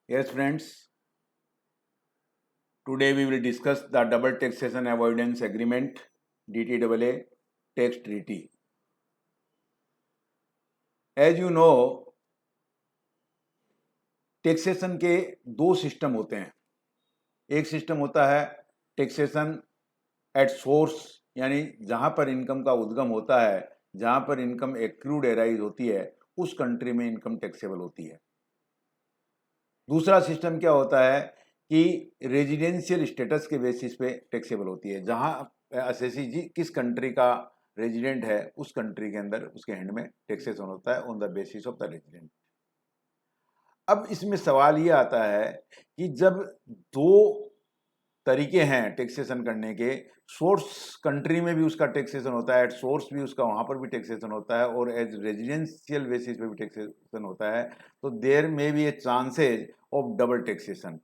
Yes, friends, today we will discuss the Double Taxation Avoidance Agreement DTAA Tax Treaty. As you know, taxation के दो system होते हैं। एक system होता है टैक्सेशन एट सोर्स, यानी जहां पर इनकम का उद्गम होता है, जहां पर इनकम एक्रूड एराइज होती है, उस कंट्री में इनकम टैक्सेबल होती है। दूसरा सिस्टम क्या होता है कि रेजिडेंशियल स्टेटस के बेसिस पे टैक्सेबल होती है। जहां असेसी जी किस कंट्री का रेजिडेंट है, उस कंट्री के अंदर उसके हैंड में टैक्सेशन होता है on the basis of the resident. अब इसमें सवाल ये आता है कि जब दो तरीके हैं टैक्सेशन करने के, सोर्स कंट्री में भी उसका टैक्सेशन होता है, एट सोर्स भी उसका वहां पर भी टैक्सेशन होता है, और एज रेजिडेंशियल बेसिस पे भी टैक्सेशन होता है, तो there may be a chances of double taxation.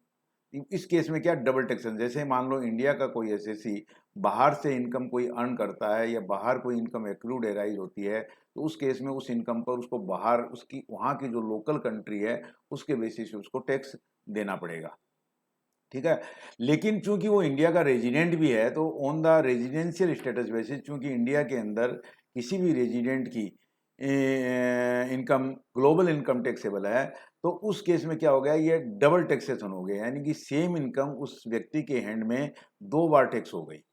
इस केस में क्या डबल टैक्सेशन, जैसे मान लो इंडिया का कोई एसएससी बाहर से इनकम कोई अर्न करता है या बाहर कोई इनकम एक्रूड एराइज होती है, तो उस केस में उस इनकम पर उसको बाहर उसकी वहां की जो लोकल कंट्री है उसके बेसिस पे उसको टैक्स देना पड़ेगा। ठीक है, लेकिन चूंकि वो इंडिया का रेजिडेंट भी है, तो on the residential status basis, चूंकि इंडिया के अंदर किसी भी रेजिडेंट की इनकम ग्लोबल इनकम टैक्सेबल है, तो उस केस में क्या हो गया, ये डबल टैक्सेशन हो गया, यानी कि सेम इनकम उस व्यक्ति के हैंड में दो बार टैक्स हो गई।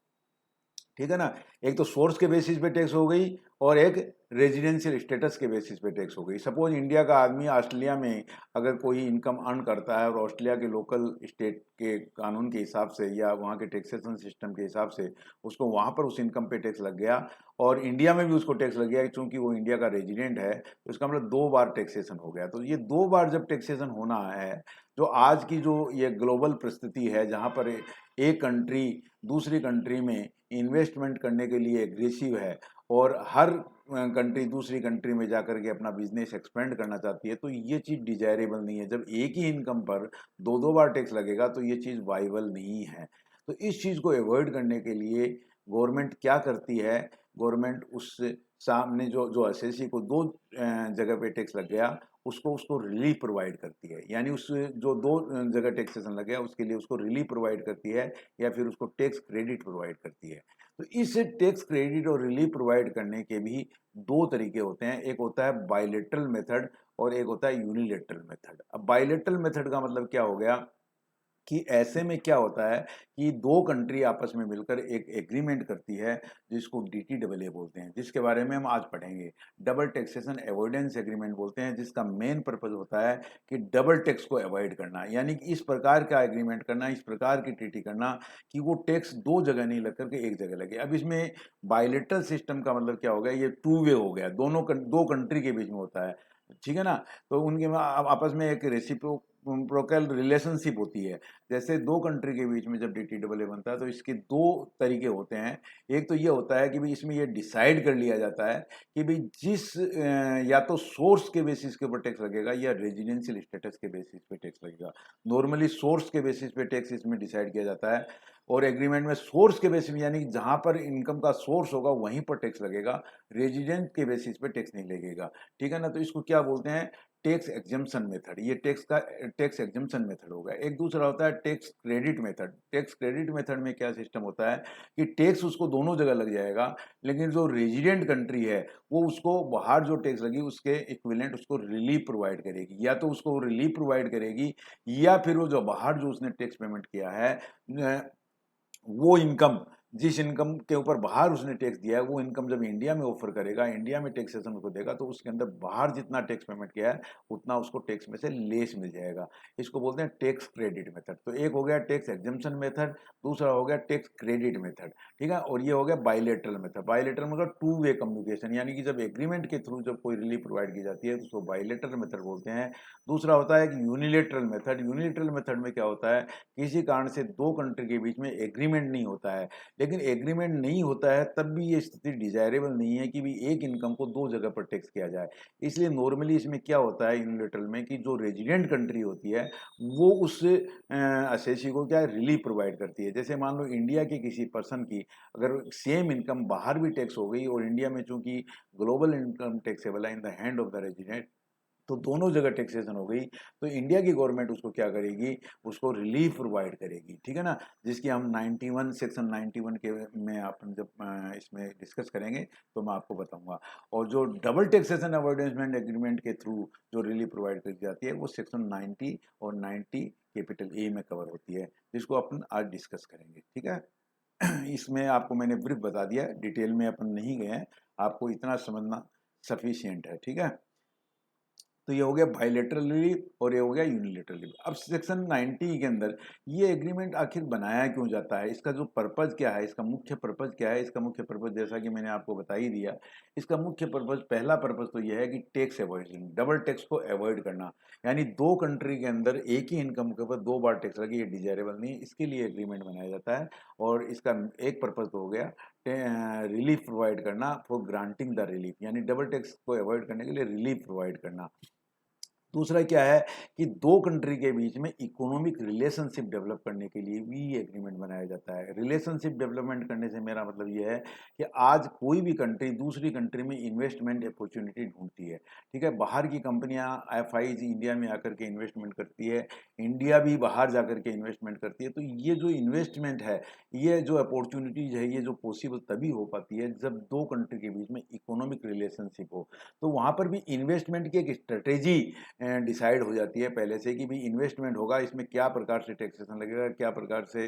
ठीक है ना, एक तो सोर्स के बेसिस पे टैक्स हो गई और एक रेजिडेंशियल स्टेटस के बेसिस पे टैक्स हो गई। सपोज इंडिया का आदमी ऑस्ट्रेलिया में अगर कोई इनकम अर्न करता है और ऑस्ट्रेलिया के लोकल स्टेट के कानून के हिसाब से या वहाँ के टैक्सेशन सिस्टम के हिसाब से उसको वहाँ पर उस इनकम पे टैक्स लग गया, और इंडिया में भी उसको टैक्स लग गया चूंकि वो इंडिया का रेजिडेंट है, तो इसका मतलब दो बार टैक्सेशन हो गया। तो ये दो बार जब टैक्सेशन होना है, जो आज की जो ये ग्लोबल परिस्थिति है जहाँ पर एक कंट्री दूसरी कंट्री में इन्वेस्टमेंट करने के लिए एग्रेसिव है और हर कंट्री दूसरी कंट्री में जाकर के अपना बिजनेस एक्सपेंड करना चाहती है, तो ये चीज़ डिजायरेबल नहीं है। जब एक ही इनकम पर दो दो बार टैक्स लगेगा तो ये चीज़ वाइबल नहीं है। तो इस चीज़ को अवॉइड करने के लिए गवर्नमेंट क्या करती है, गवर्नमेंट उस सामने जो जो एसएससी को दो जगह पे टैक्स लग गया, उसको उसको रिलीफ प्रोवाइड करती है, यानी उस जो दो जगह टैक्सेशन लग गया उसके लिए उसको रिलीफ प्रोवाइड करती है या फिर उसको टैक्स क्रेडिट प्रोवाइड करती है। तो इस टैक्स क्रेडिट और रिलीफ प्रोवाइड करने के भी दो तरीके होते हैं, एक होता है बायलेटरल मेथड और एक होता है यूनिलेटरल मेथड। अब बायलेटरल मेथड का मतलब क्या हो गया कि ऐसे में क्या होता है कि दो कंट्री आपस में मिलकर एक एग्रीमेंट करती है जिसको डीटीडब्ल्यूए बोलते हैं, जिसके बारे में हम आज पढ़ेंगे। डबल टैक्सेशन अवॉइडेंस एग्रीमेंट बोलते हैं, जिसका मेन पर्पज होता है कि डबल टैक्स को अवॉइड करना, यानी कि इस प्रकार का एग्रीमेंट करना, इस प्रकार की ट्रीटी करना कि वो टैक्स दो जगह नहीं लग करके एक जगह लगे। अब इसमें बायलेटरल सिस्टम का मतलब क्या हो गया, ये टू वे हो गया, दो कंट्री के बीच में होता है। ठीक है ना, तो उनके आपस में एक रेसिप्रोकल रिलेशनशिप होती है। जैसे दो कंट्री के बीच में जब डीटीडब्ल्यूए बनता है तो इसके दो तरीके होते हैं। एक तो ये होता है कि भाई इसमें ये डिसाइड कर लिया जाता है कि भाई या तो सोर्स के बेसिस के ऊपर टैक्स लगेगा या रेजिडेंशियल स्टेटस के बेसिस पे टैक्स लगेगा। नॉर्मली सोर्स के बेसिस पे टैक्स इसमें डिसाइड किया जाता है, और एग्रीमेंट में सोर्स के बेसिस यानी जहां पर इनकम का सोर्स होगा वहीं पर टैक्स लगेगा, रेजिडेंट के बेसिस पे टैक्स नहीं लगेगा। ठीक है ना, तो इसको क्या बोलते हैं, टैक्स एग्जम्पशन मेथड। ये टैक्स एग्जम्पशन मेथड होगा। एक दूसरा होता है tax credit method. Tax credit method में क्या सिस्टम होता है कि टैक्स उसको दोनों जगह लग जाएगा, लेकिन जो रेजिडेंट कंट्री है वो उसको बाहर जो टैक्स लगी उसके इक्विवेलेंट उसको रिलीफ प्रोवाइड करेगी, या तो उसको रिलीफ प्रोवाइड करेगी या फिर वो जो बाहर जो उसने टैक्स पेमेंट किया है वो इनकम, जिस इनकम के ऊपर बाहर उसने टैक्स दिया है, वो इनकम जब इंडिया में ऑफर करेगा, इंडिया में टैक्सेशन उसको देगा, तो उसके अंदर बाहर जितना टैक्स पेमेंट किया है उतना उसको टैक्स में से लेस मिल जाएगा। इसको बोलते हैं टैक्स क्रेडिट मेथड। तो एक हो गया टैक्स एग्जम्पशन मेथड, दूसरा हो गया टैक्स क्रेडिट मेथड। ठीक है, और ये हो गया बायलेटरल मेथड। बायलेटरल मतलब टू वे कम्युनिकेशन, यानी कि जब एग्रीमेंट के थ्रू जब कोई रिलीफ प्रोवाइड की जाती है तो उसको बायलेटरल मेथड बोलते हैं। दूसरा होता है कि यूनिलेटरल मेथड। यूनिलेटरल मेथड में क्या होता है, किसी कारण से दो कंट्री के बीच में एग्रीमेंट नहीं होता है, लेकिन एग्रीमेंट नहीं होता है तब भी ये स्थिति डिजायरेबल नहीं है कि भी एक इनकम को दो जगह पर टैक्स किया जाए। इसलिए नॉर्मली इसमें क्या होता है यूनिलेटरल में कि जो रेजिडेंट कंट्री होती है वो उस असेसी को क्या रिलीफ प्रोवाइड करती है। जैसे मान लो इंडिया के किसी पर्सन की अगर सेम इनकम बाहर भी टैक्स हो गई और इंडिया में चूंकि ग्लोबल इनकम टैक्सेबल है इन the hand of the resident, तो दोनों जगह टैक्सेशन हो गई, तो इंडिया की गवर्नमेंट उसको क्या करेगी, उसको रिलीफ प्रोवाइड करेगी, ठीक है ना, जिसकी हम 91 सेक्शन 91 के में आप जब इसमें डिस्कस करेंगे तो मैं आपको बताऊंगा। और जो डबल टैक्सेशन अवॉइडेंसमेंट एग्रीमेंट के थ्रू जो रिलीफ प्रोवाइड की जाती है वो सेक्शन 90 और 90 कैपिटल ए में कवर होती है, जिसको अपन आज डिस्कस करेंगे, ठीक है। इसमें आपको मैंने ब्रीफ बता दिया, डिटेल में अपन नहीं गए हैं, आपको इतना समझना सफिशियंट है, ठीक है। तो ये हो गया बायलैटरल रिलीफ और ये हो गया यूनिलैटरल रिलीफ। अब सेक्शन 90 के अंदर ये एग्रीमेंट आखिर बनाया क्यों जाता है, इसका जो पर्पज क्या है, इसका मुख्य पर्पज क्या है। इसका मुख्य पर्पज जैसा कि मैंने आपको बता ही दिया, इसका मुख्य पर्पज, पहला पर्पज तो यह है कि टैक्स अवॉइडिंग, डबल टैक्स को अवॉइड करना, यानी दो कंट्री के अंदर एक ही इनकम के ऊपर दो बार टैक्स लगे, ये डिजायरेबल नहीं, इसके लिए एग्रीमेंट बनाया जाता है। और इसका एक पर्पज तो हो गया रिलीफ प्रोवाइड करना फॉर ग्रांटिंग द रिलीफ, यानी डबल टैक्स को अवॉइड करने के लिए रिलीफ प्रोवाइड करना। दूसरा क्या है कि दो कंट्री के बीच में इकोनॉमिक रिलेशनशिप डेवलप करने के लिए भी ये एग्रीमेंट बनाया जाता है। रिलेशनशिप डेवलपमेंट करने से मेरा मतलब ये है कि आज कोई भी कंट्री दूसरी कंट्री में इन्वेस्टमेंट अपॉर्चुनिटी ढूंढती है, ठीक है। बाहर की कंपनियां एफआईज इंडिया में आकर के इन्वेस्टमेंट करती है, इंडिया भी बाहर जाकर के इन्वेस्टमेंट करती है। तो ये जो इन्वेस्टमेंट है, ये जो अपॉर्चुनिटीज है, ये जो पॉसिबल तभी हो पाती है जब दो कंट्री के बीच में इकोनॉमिक रिलेशनशिप हो। तो वहाँ पर भी इन्वेस्टमेंट की एक स्ट्रेटेजी डिसाइड हो जाती है पहले से कि भाई इन्वेस्टमेंट होगा, इसमें क्या प्रकार से टैक्सेशन लगेगा, क्या प्रकार से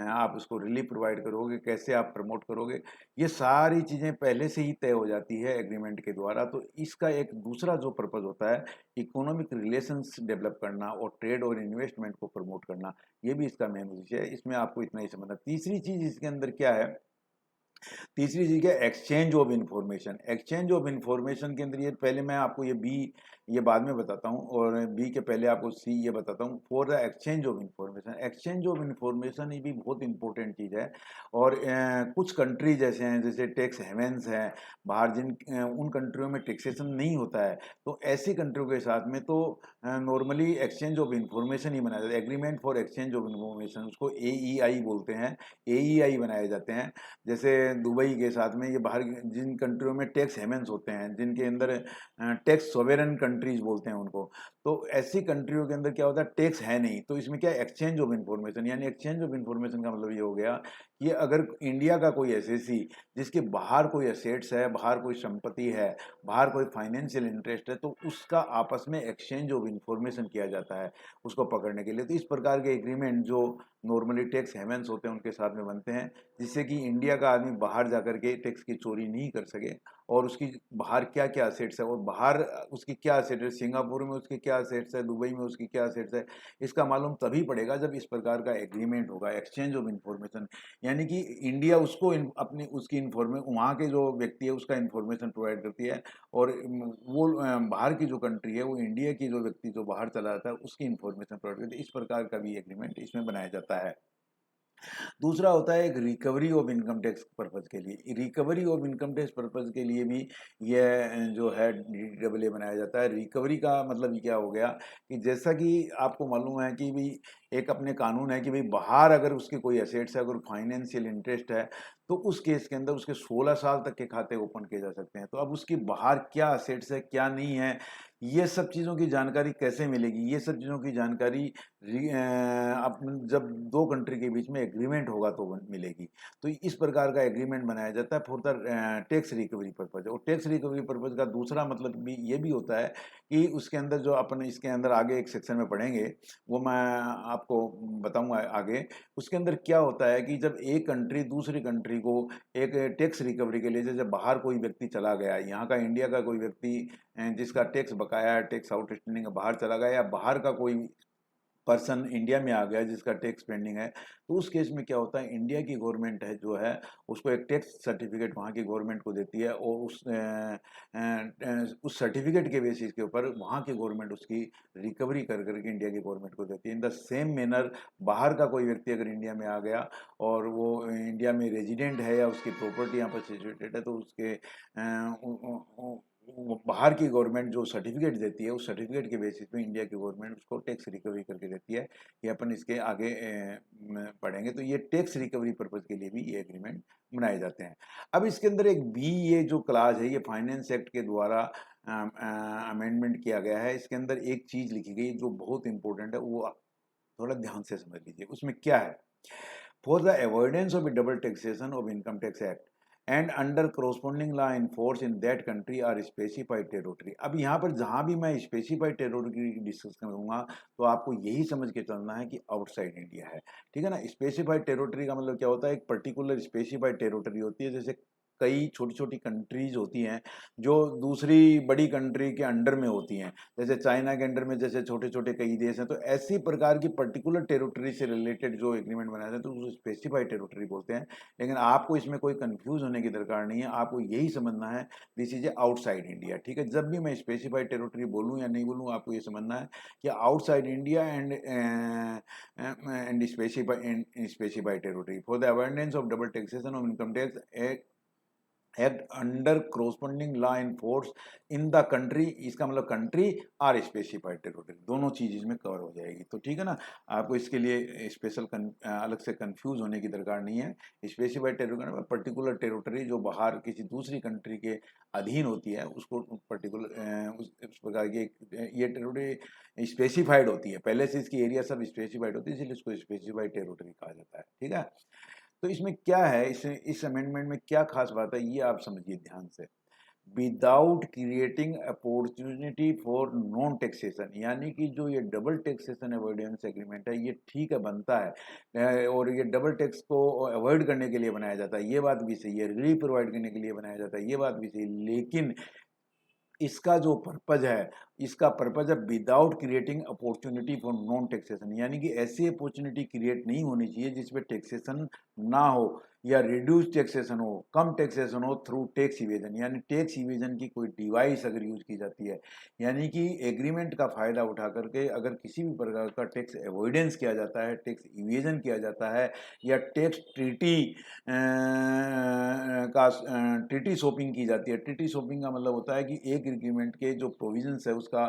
आप उसको रिलीफ प्रोवाइड करोगे, कैसे आप प्रमोट करोगे, ये सारी चीज़ें पहले से ही तय हो जाती है एग्रीमेंट के द्वारा। तो इसका एक दूसरा जो पर्पज़ होता है इकोनॉमिक रिलेशंस डेवलप करना और ट्रेड और इन्वेस्टमेंट को प्रमोट करना, ये भी इसका मेन उद्देश्य है। इसमें आपको इतना ही समझना। तीसरी चीज़ इसके अंदर क्या है, तीसरी चीज है exchange of information. Exchange of information के अंदर ये पहले मैं आपको ये बी ये बाद में बताता हूँ, और बी के पहले आपको सी ये बताता हूँ। For the exchange of information, exchange of information ये भी बहुत इंपॉर्टेंट चीज़ है। और कुछ कंट्री जैसे हैं, जैसे टैक्स हेवेंस हैं बाहर, जिन उन कंट्रियों में टैक्सेशन नहीं होता है, तो ऐसी कंट्रियों के साथ में तो नॉर्मली एक्सचेंज ऑफ इंफॉर्मेशन ही बनाया जाता है। Agreement for exchange of information, उसको AEI बोलते हैं, AEI बनाए जाते हैं। जैसे दुबई के साथ में ये बाहर जिन कंट्रियों में टैक्स हेवेंस होते हैं, जिनके अंदर टैक्स सोवेरन कंट्रीज बोलते हैं उनको, तो ऐसी कंट्रियों के अंदर क्या होता है, टैक्स है नहीं, तो इसमें क्या एक्सचेंज ऑफ इंफॉर्मेशन, यानी एक्सचेंज ऑफ इंफॉर्मेशन का मतलब ये हो गया कि अगर इंडिया का कोई एसएसी जिसके बाहर कोई एसेट्स है, बाहर कोई संपत्ति है, बाहर कोई फाइनेंशियल इंटरेस्ट है, तो उसका आपस में एक्सचेंज ऑफ इंफॉर्मेशन किया जाता है उसको पकड़ने के लिए। तो इस प्रकार के एग्रीमेंट जो नॉर्मली टैक्स हेवेंस होते हैं उनके साथ में बनते हैं, जिससे कि इंडिया का आदमी बाहर जाकर के टैक्स की चोरी नहीं कर सके, और उसकी बाहर क्या क्या असेट्स है और बाहर उसकी क्या असेट है, सिंगापुर में उसके क्या असेट्स है, दुबई में उसकी क्या असेट्स है, इसका मालूम तभी पड़ेगा जब इस प्रकार का एग्रीमेंट होगा, एक्सचेंज ऑफ इंफॉर्मेशन। यानी कि इंडिया उसको अपनी उसकी इन्फॉर्मेशन, वहाँ के जो व्यक्ति है उसका इन्फॉर्मेशन प्रोवाइड करती है, और वो बाहर की जो कंट्री है वो इंडिया की जो व्यक्ति जो बाहर चला जाता है उसकी इन्फॉर्मेशन प्रोवाइड करती है। इस प्रकार का भी एग्रीमेंट इसमें बनाया जाता है। दूसरा होता है एक recovery of income tax purpose के लिए। Recovery of income tax purpose के लिए भी यह जो है DWA बनाया जाता है। रिकवरी का मतलब ये क्या हो गया कि जैसा कि आपको मालूम है कि भाई एक अपने कानून है कि भाई बाहर अगर उसके कोई एसेट्स है, अगर फाइनेंशियल इंटरेस्ट है, तो उस केस के अंदर उसके 16 साल तक के खाते ओपन किए जा सकते हैं। तो अब उसकी बाहर क्या एसेट्स है, क्या नहीं है, ये सब चीज़ों की जानकारी कैसे मिलेगी, ये सब चीज़ों की जानकारी जब दो कंट्री के बीच में एग्रीमेंट होगा तो मिलेगी। तो इस प्रकार का एग्रीमेंट बनाया जाता है for the tax recovery purpose. और टैक्स रिकवरी पर्पज का दूसरा मतलब भी ये भी होता है कि उसके अंदर जो अपन इसके अंदर आगे एक सेक्शन में पढ़ेंगे, वो मैं आपको बताऊंगा आगे। उसके अंदर क्या होता है कि जब एक कंट्री दूसरी कंट्री को एक टैक्स रिकवरी के लिए, जैसे बाहर कोई व्यक्ति चला गया, यहाँ का इंडिया का कोई व्यक्ति जिसका टैक्स बकाया है, टैक्स आउटस्टैंडिंग बाहर चला गया, या बाहर का कोई पर्सन इंडिया में आ गया जिसका टैक्स पेंडिंग है, तो उस केस में क्या होता है, इंडिया की गवर्नमेंट है जो है उसको एक टैक्स सर्टिफिकेट वहाँ की गवर्नमेंट को देती है, और उस सर्टिफिकेट के बेसिस के ऊपर वहाँ की गवर्नमेंट उसकी रिकवरी कर करके इंडिया की गवर्नमेंट को देती है। इन द सेम मैनर बाहर का कोई व्यक्ति अगर इंडिया में आ गया और वो इंडिया में रेजिडेंट है या उसकी प्रॉपर्टी यहाँ पर सिचुएटेड है, तो उसके वो बाहर की गवर्नमेंट जो सर्टिफिकेट देती है, उस सर्टिफिकेट के बेसिस पे इंडिया की गवर्नमेंट उसको टैक्स रिकवरी करके देती है। ये अपन इसके आगे पढ़ेंगे। तो ये टैक्स रिकवरी पर्पज के लिए भी ये एग्रीमेंट बनाए जाते हैं। अब इसके अंदर एक बी ये जो क्लास है, ये फाइनेंस एक्ट के द्वारा अमेंडमेंट किया गया है, इसके अंदर एक चीज़ लिखी गई जो बहुत इंपॉर्टेंट है, वो थोड़ा ध्यान से समझ लीजिए। उसमें क्या है, for the avoidance of double taxation of income tax act and under corresponding law in force in that country or specified territory। अब यहाँ पर जहाँ भी मैं स्पेसिफाइड टेरिटरी की डिस्कस करूँगा तो आपको यही समझ के चलना है कि आउटसाइड इंडिया है, ठीक है ना। स्पेसिफाइड टेरिटरी का मतलब क्या होता है, एक पर्टिकुलर स्पेसिफाइड टेरिटरी होती है, जैसे कई छोटी छोटी कंट्रीज होती हैं जो दूसरी बड़ी कंट्री के अंडर में होती हैं, जैसे चाइना के अंडर में जैसे छोटे छोटे कई देश हैं, तो ऐसी प्रकार की पर्टिकुलर टेरिटरी से रिलेटेड जो एग्रीमेंट बनाए हैं तो उसको स्पेसिफाइड टेरिटरी बोलते हैं। लेकिन आपको इसमें कोई कंफ्यूज होने की दरकार नहीं है, आपको यही समझना है this is a outside India, ठीक है। जब भी मैं स्पेसिफाइड टेरिटरी बोलूँ या नहीं बोलूँ, आपको ये समझना है कि outside India and specified territory for the awareness of double taxation of income tax act under corresponding law in force in the country, इसका मतलब कंट्री और स्पेसिफाइड टेरिटरी, दोनों चीज इसमें कवर हो जाएगी। तो ठीक है ना, आपको इसके लिए स्पेशल अलग से कंफ्यूज होने की दरकार नहीं है। स्पेसिफाइड टेरिटरी पर्टिकुलर टेरिटरी जो बाहर किसी दूसरी कंट्री के अधीन होती है, उसको पर्टिकुलर उस प्रकार की ये टेरिटरी स्पेसिफाइड होती है, पहले से इसकी एरिया सब स्पेसिफाइड होती है, इसलिए इसको स्पेसिफाइड टेरिटरी कहा जाता है, ठीक है। तो इसमें क्या है, इस अमेंडमेंट में क्या खास बात है, ये आप समझिए ध्यान से। Without creating opportunity for non taxation, यानी कि जो ये डबल टैक्सेशन अवॉइडेंस एग्रीमेंट है, ये ठीक है बनता है और ये डबल टैक्स को अवॉइड करने के लिए बनाया जाता है, ये बात भी सही है, रिलीफ प्रोवाइड करने के लिए बनाया जाता है, ये बात भी सही है। लेकिन इसका जो पर्पज है, इसका पर्पज है without creating opportunity for non taxation, यानी कि ऐसी अपॉर्चुनिटी क्रिएट नहीं होनी चाहिए जिसमें टैक्सेशन ना हो या रिड्यूस टैक्सेशन हो, कम टैक्सेशन हो थ्रू टैक्स इवेजन, यानी टैक्स इवेजन की कोई डिवाइस अगर यूज की जाती है, यानी कि एग्रीमेंट का फायदा उठा करके अगर किसी भी प्रकार का टैक्स अवॉइडेंस किया जाता है, टैक्स इवेजन किया जाता है, या टैक्स ट्रीटी का ट्रीटी शॉपिंग की जाती है। ट्रीटी शॉपिंग का मतलब होता है कि एक एग्रीमेंट के जो प्रोविजंस है उसका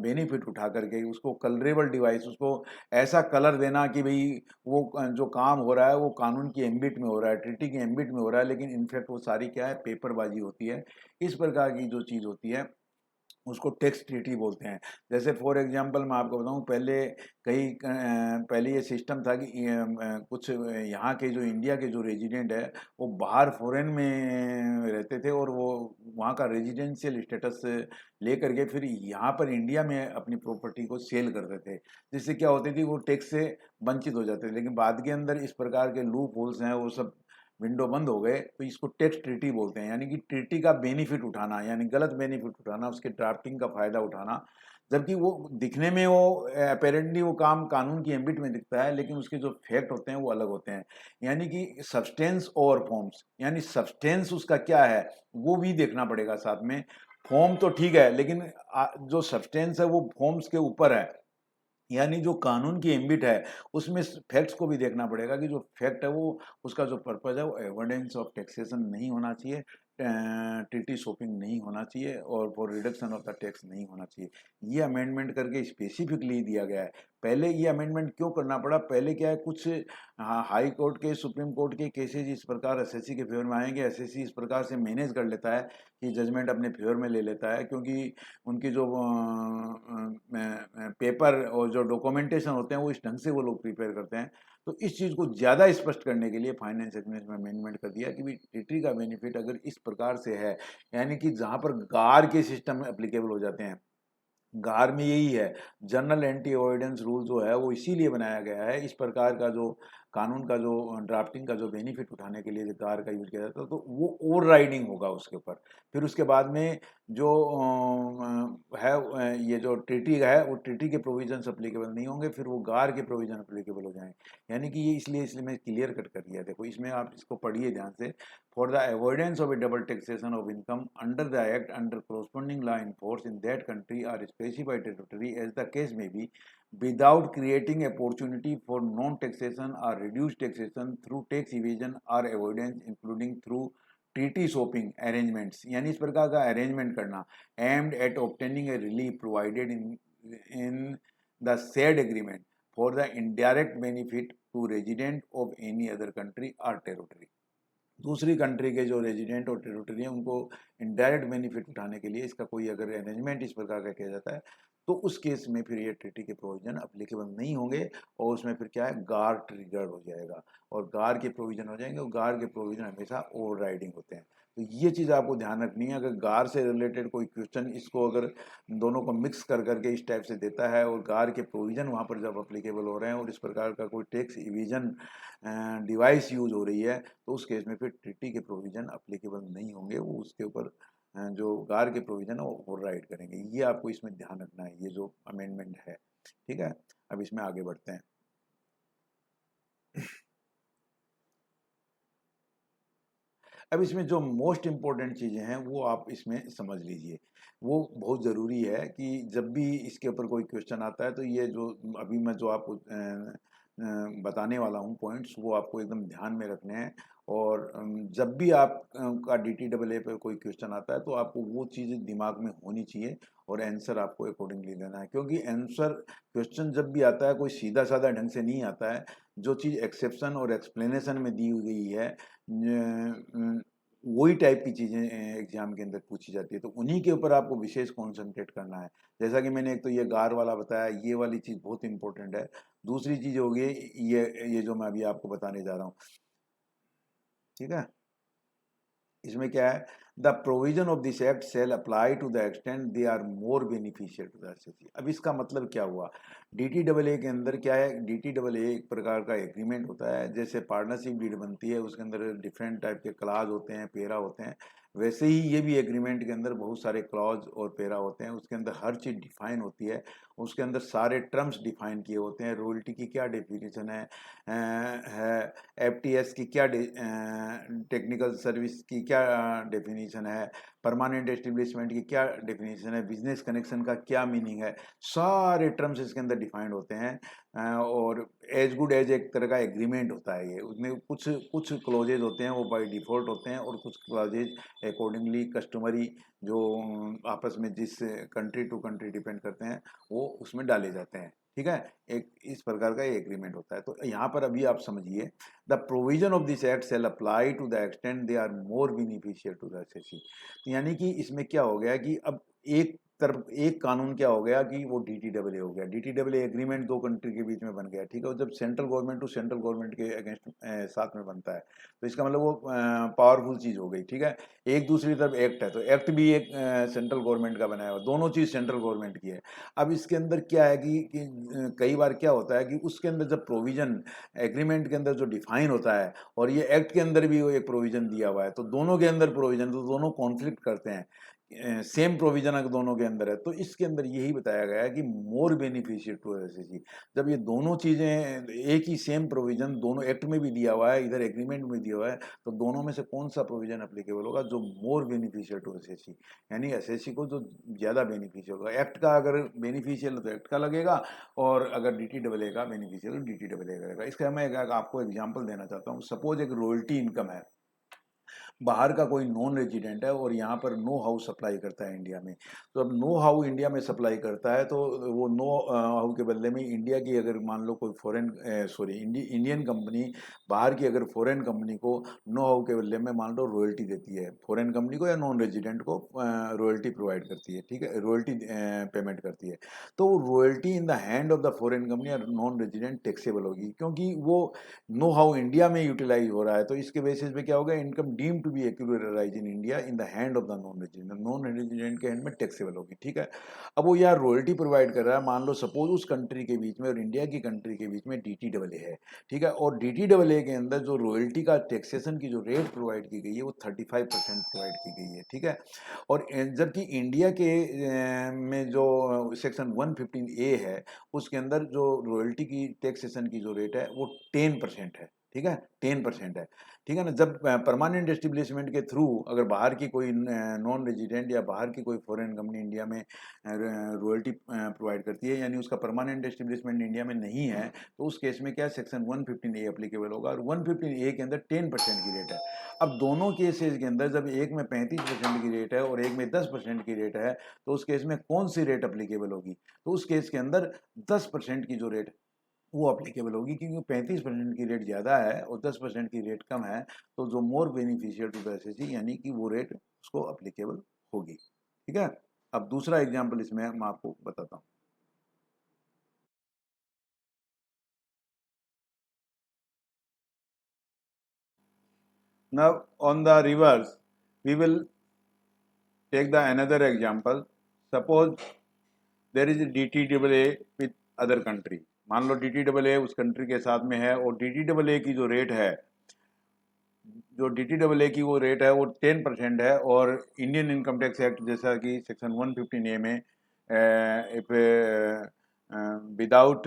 बेनिफिट उठा करके उसको कलरेबल डिवाइस, उसको ऐसा कलर देना कि भाई वो जो काम हो रहा है वो कानून की एम्बिट में हो रहा है, ट्रीटी की एम्बिट में हो रहा है, लेकिन इनफैक्ट वो सारी क्या है, पेपरबाजी होती है। इस प्रकार की जो चीज़ होती है उसको टैक्स ट्रीटी बोलते हैं। जैसे फॉर एग्जांपल मैं आपको बताऊं, पहले ये सिस्टम था कि कुछ यहाँ के जो इंडिया के जो रेजिडेंट है वो बाहर फॉरेन में रहते थे और वो वहाँ का रेजिडेंशियल स्टेटस लेकर के फिर यहाँ पर इंडिया में अपनी प्रॉपर्टी को सेल करते थे, जिससे क्या होती थी वो टैक्स से वंचित हो जाते थे। लेकिन बाद के अंदर इस प्रकार के लूप होल्स हैं वो सब विंडो बंद हो गए, तो इसको टैक्स ट्रीटी बोलते हैं, यानी कि ट्रीटी का बेनिफिट उठाना, यानी गलत बेनिफिट उठाना, उसके ड्राफ्टिंग का फायदा उठाना, जबकि वो दिखने में वो अपेरेंटली वो काम कानून की एम्बिट में दिखता है, लेकिन उसके जो फैक्ट होते हैं वो अलग होते हैं। यानी कि सब्सटेंस ओवर फॉर्म्स, यानी सब्सटेंस उसका क्या है वो भी देखना पड़ेगा साथ में। फॉर्म तो ठीक है, लेकिन जो सब्सटेंस है वो फॉर्म्स के ऊपर है, यानी जो कानून की एम्बिट है उसमें फैक्ट्स को भी देखना पड़ेगा कि जो फैक्ट है वो उसका जो पर्पज है वो एविडेंस ऑफ टैक्सेशन नहीं होना चाहिए, ट्रीटी शॉपिंग नहीं होना चाहिए और for reduction of the tax नहीं होना चाहिए। ये अमेंडमेंट करके स्पेसिफिकली दिया गया है। पहले ये अमेंडमेंट क्यों करना पड़ा, पहले क्या है, कुछ हाई कोर्ट के सुप्रीम कोर्ट के केसेज इस प्रकार एसएससी के फेवर में आएंगे, एसएससी इस प्रकार से मैनेज कर लेता है कि जजमेंट अपने फेवर में ले लेता है, क्योंकि उनकी जो पेपर और जो डॉक्यूमेंटेशन होते हैं वो इस ढंग से वो लोग प्रिपेयर करते हैं। तो इस चीज़ को ज़्यादा स्पष्ट करने के लिए फाइनेंस एक्ट में अमेंडमेंट कर दिया कि भाई ट्रीटी का बेनिफिट अगर इस प्रकार से है, यानी कि जहाँ पर गार के सिस्टम एप्लीकेबल हो जाते हैं, गार में यही है, जनरल एंटी अवॉइडेंस रूल जो है वो इसीलिए बनाया गया है, इस प्रकार का जो कानून का जो ड्राफ्टिंग का जो बेनिफिट उठाने के लिए जो गार का यूज किया जाता है, तो वो ओवर राइडिंग होगा उसके ऊपर। फिर उसके बाद में जो ये जो ट्रीटी है वो ट्रीटी के प्रोविजंस अप्लीकेबल नहीं होंगे, फिर वो गार के प्रोविजन अप्लीकेबल हो जाएंगे। यानी कि ये इसलिए मैं क्लियर कट कर दिया। देखो इसमें आप इसको पढ़िए ध्यान से। For the avoidance of A double taxation of income under the act under corresponding law in force in that country or specified territory as the case may be, without creating opportunity for non-taxation or reduced taxation through tax evasion or avoidance including through treaty shopping arrangements, यानी इस प्रकार का arrangement करना, aimed at obtaining a relief provided in the said agreement for the indirect benefit to resident of any other country or territory. दूसरी country के जो resident और territory हैं उनको इनडायरेक्ट बेनिफिट उठाने के लिए इसका कोई अगर अरेंजमेंट इस प्रकार का किया जाता है तो उस केस में फिर ये ट्रीटी के प्रोविजन अप्लीकेबल नहीं होंगे और उसमें फिर क्या है, गार ट्रिगर हो जाएगा और गार के प्रोविजन हो जाएंगे और गार के प्रोविजन हमेशा ओवर राइडिंग होते हैं। तो ये चीज़ आपको ध्यान रखनी है। अगर गार से रिलेटेड कोई क्वेश्चन इसको अगर दोनों को मिक्स कर करके इस टाइप से देता है और गार के प्रोविजन वहाँ पर जब अप्लीकेबल हो रहे हैं और इस प्रकार का कोई टैक्स इविजन डिवाइस यूज हो रही है तो उस केस में फिर ट्रीटी के प्रोविजन अप्लीकेबल नहीं होंगे, वो उसके ऊपर जो गार के प्रोविजन है वो ओवरराइड करेंगे। ये आपको इसमें ध्यान रखना है, ये जो अमेंडमेंट है। ठीक है, अब इसमें आगे बढ़ते हैं। अब इसमें जो मोस्ट इम्पोर्टेंट चीज़ें हैं वो आप इसमें समझ लीजिए। वो बहुत ज़रूरी है कि जब भी इसके ऊपर कोई क्वेश्चन आता है तो ये जो अभी मैं जो आपको बताने वाला हूँ पॉइंट्स, वो आपको एकदम ध्यान में रखने हैं। और जब भी आप का DTAA पर कोई क्वेश्चन आता है तो आपको वो चीज़ें दिमाग में होनी चाहिए और आंसर आपको अकॉर्डिंगली देना है। क्योंकि आंसर क्वेश्चन जब भी आता है कोई सीधा साधा ढंग से नहीं आता है। जो चीज़ एक्सेप्शन और एक्सप्लेनेशन में दी गई है वही टाइप की चीज़ें एग्जाम के अंदर पूछी जाती है, तो उन्हीं के ऊपर आपको विशेष कॉन्सेंट्रेट करना है। जैसा कि मैंने एक तो ये गार वाला बताया, ये वाली चीज़ बहुत इंपॉर्टेंट है। दूसरी चीज़ होगी ये जो मैं अभी आपको बताने जा रहा हूँ। ठीक है, इसमें क्या है, the provision of this act shall apply to the extent they are more beneficial to the assessee. अब इसका मतलब क्या हुआ, DTAA के अंदर क्या है, DTAA एक प्रकार का एग्रीमेंट होता है। जैसे पार्टनरशिप डीड बनती है उसके अंदर डिफरेंट टाइप के क्लाज होते हैं, पेरा होते हैं, वैसे ही ये भी एग्रीमेंट के अंदर बहुत सारे क्लॉज और पेरा होते हैं। उसके अंदर हर चीज़ डिफाइन होती है, उसके अंदर सारे टर्म्स डिफाइन किए होते हैं। रॉयल्टी की क्या डेफिनेशन है, FTS की क्या टेक्निकल सर्विस की क्या डेफिनेशन है, परमानेंट एस्टेब्लिशमेंट की क्या डेफिनेशन है, बिजनेस कनेक्शन का क्या मीनिंग है, सारे टर्म्स इसके अंदर डिफाइंड होते हैं। और एज गुड एज एक तरह का एग्रीमेंट होता है ये। उसमें कुछ कुछ क्लॉजेज होते हैं वो बाय डिफ़ॉल्ट होते हैं और कुछ क्लॉजेज अकॉर्डिंगली कस्टमरी जो आपस में जिस कंट्री टू कंट्री डिपेंड करते हैं वो उसमें डाले जाते हैं। ठीक है, एक इस प्रकार का ये एग्रीमेंट होता है। तो यहाँ पर अभी आप समझिए, the provision of this act shall apply to the extent they are more beneficial to the assessee. यानी कि इसमें क्या हो गया कि अब एक तरफ एक कानून क्या हो गया कि वो DTAA हो गया। DTAA एग्रीमेंट दो कंट्री के बीच में बन गया। ठीक है, और जब central government to central government के अगेंस्ट साथ में बनता है तो इसका मतलब वो पावरफुल चीज़ हो गई। ठीक है, एक दूसरी तरफ एक्ट है तो एक्ट भी एक सेंट्रल गवर्नमेंट का बनाया हुआ, दोनों चीज़ सेंट्रल गवर्नमेंट की है। अब इसके अंदर क्या है कि कई बार क्या होता है कि उसके अंदर जब प्रोविजन एग्रीमेंट के अंदर जो डिफाइन होता है और ये एक्ट के अंदर भी वो एक प्रोविजन दिया हुआ है, तो दोनों के अंदर प्रोविजन, तो दोनों कॉन्फ्लिक्ट करते हैं। सेम प्रोविजन अगर दोनों के अंदर है तो इसके अंदर यही बताया गया है कि मोर बेनिफिशियल टू एसएससी। जब ये दोनों चीज़ें एक ही सेम प्रोविजन दोनों एक्ट में भी दिया हुआ है, इधर एग्रीमेंट में दिया हुआ है, तो दोनों में से कौन सा प्रोविजन अप्लीकेबल होगा, जो मोर बेनिफिशियल टू एसएससी, यानी एसएससी को जो ज़्यादा बेनिफिशियल होगा। एक्ट का अगर बेनिफिशियल तो एक्ट का लगेगा और अगर DTAA का बेनिफिशियल तो DTAA का लगेगा। इसका मैं आपको एग्जाम्पल देना चाहता हूँ। सपोज एक रॉयल्टी इनकम है, बाहर का कोई नॉन रेजिडेंट है और यहाँ पर नो हाउ सप्लाई करता है इंडिया में। तो अब नो हाउ इंडिया में सप्लाई करता है तो वो नो हाउ के बदले में इंडिया की अगर मान लो कोई फॉरेन इंडियन कंपनी बाहर की अगर फॉरेन कंपनी को नो हाउ के बदले में मान लो रॉयल्टी देती है, फॉरेन कंपनी को या नॉन रेजिडेंट को रॉयल्टी प्रोवाइड करती है। ठीक है, रॉयल्टी पेमेंट करती है, तो royalty in the hand of the foreign company or non resident taxable होगी क्योंकि वो नो हाउ इंडिया में यूटिलाइज हो रहा है। तो इसके बेसिस पे क्या होगा, income deem to be accurate in India in the hand of the non resident के हैंड में टैक्सेबल होगी। ठीक है, अब वो यार रॉयल्टी प्रोवाइड कर रहा है, मान लो सपोज उस कंट्री के बीच में और इंडिया की कंट्री के बीच में DTAA है। ठीक है, और DTAA के अंदर जो रॉयल्टी का टैक्सेशन की जो रेट प्रोवाइड की गई है वो 35% प्रोवाइड की गई है। ठीक है, और जबकि इंडिया के में जो सेक्शन 115A है उसके अंदर जो रॉयल्टी की टैक्सेशन की जो रेट है वो 10% है। ठीक है, 10% है। ठीक है ना, जब परमानेंट एस्टेब्लिशमेंट के थ्रू अगर बाहर की कोई नॉन रेजिडेंट या बाहर की कोई फॉरेन कंपनी इंडिया में रॉयल्टी प्रोवाइड करती है, यानी उसका परमानेंट एस्टेब्लिशमेंट इंडिया में नहीं है, तो उस केस में क्या सेक्शन 115A अप्लीकेबल होगा और 115A के अंदर 10% की रेट है। अब दोनों केसेस के अंदर जब एक में 35% की रेट है और एक में 10% की रेट है, तो उस केस में कौन सी रेट अप्लीकेबल होगी, तो उस केस के अंदर 10% की जो रेट वो अप्लीकेबल होगी, क्योंकि 35% की रेट ज़्यादा है और 10% की रेट कम है, तो जो more beneficial to the assessee यानी कि वो रेट उसको अप्लीकेबल होगी। ठीक है, अब दूसरा एग्जाम्पल इसमें मैं आपको बताता हूँ। Now on the reverse, we will take the another example. Suppose there is a DTAA with other country. मान लो DTAA उस कंट्री के साथ में है और DTAA की जो रेट है, जो DTAA की वो रेट है वो 10% है, और इंडियन इनकम टैक्स एक्ट जैसा कि सेक्शन 115A में विदाउट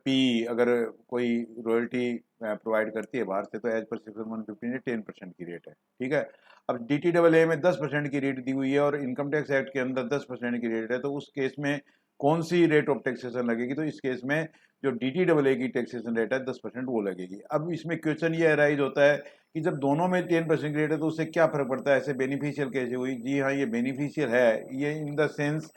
पी अगर कोई रॉयल्टी प्रोवाइड करती है बाहर से, तो एज पर सेक्शन 115 10% की रेट है। ठीक है, अब DTAA में 10% की रेट दी हुई है और इनकम टैक्स एक्ट के अंदर 10% की रेट है, तो उस केस में कौन सी रेट ऑफ टैक्सेशन लगेगी? तो इस केस में जो DTAA की टैक्सेशन रेट है 10% वो लगेगी। अब इसमें क्वेश्चन ये अराइज होता है कि जब दोनों में 10% की रेट है तो उससे क्या फर्क पड़ता है, ऐसे बेनिफिशियल कैसे हुई? जी हाँ, ये बेनिफिशियल है, ये इन द सेंस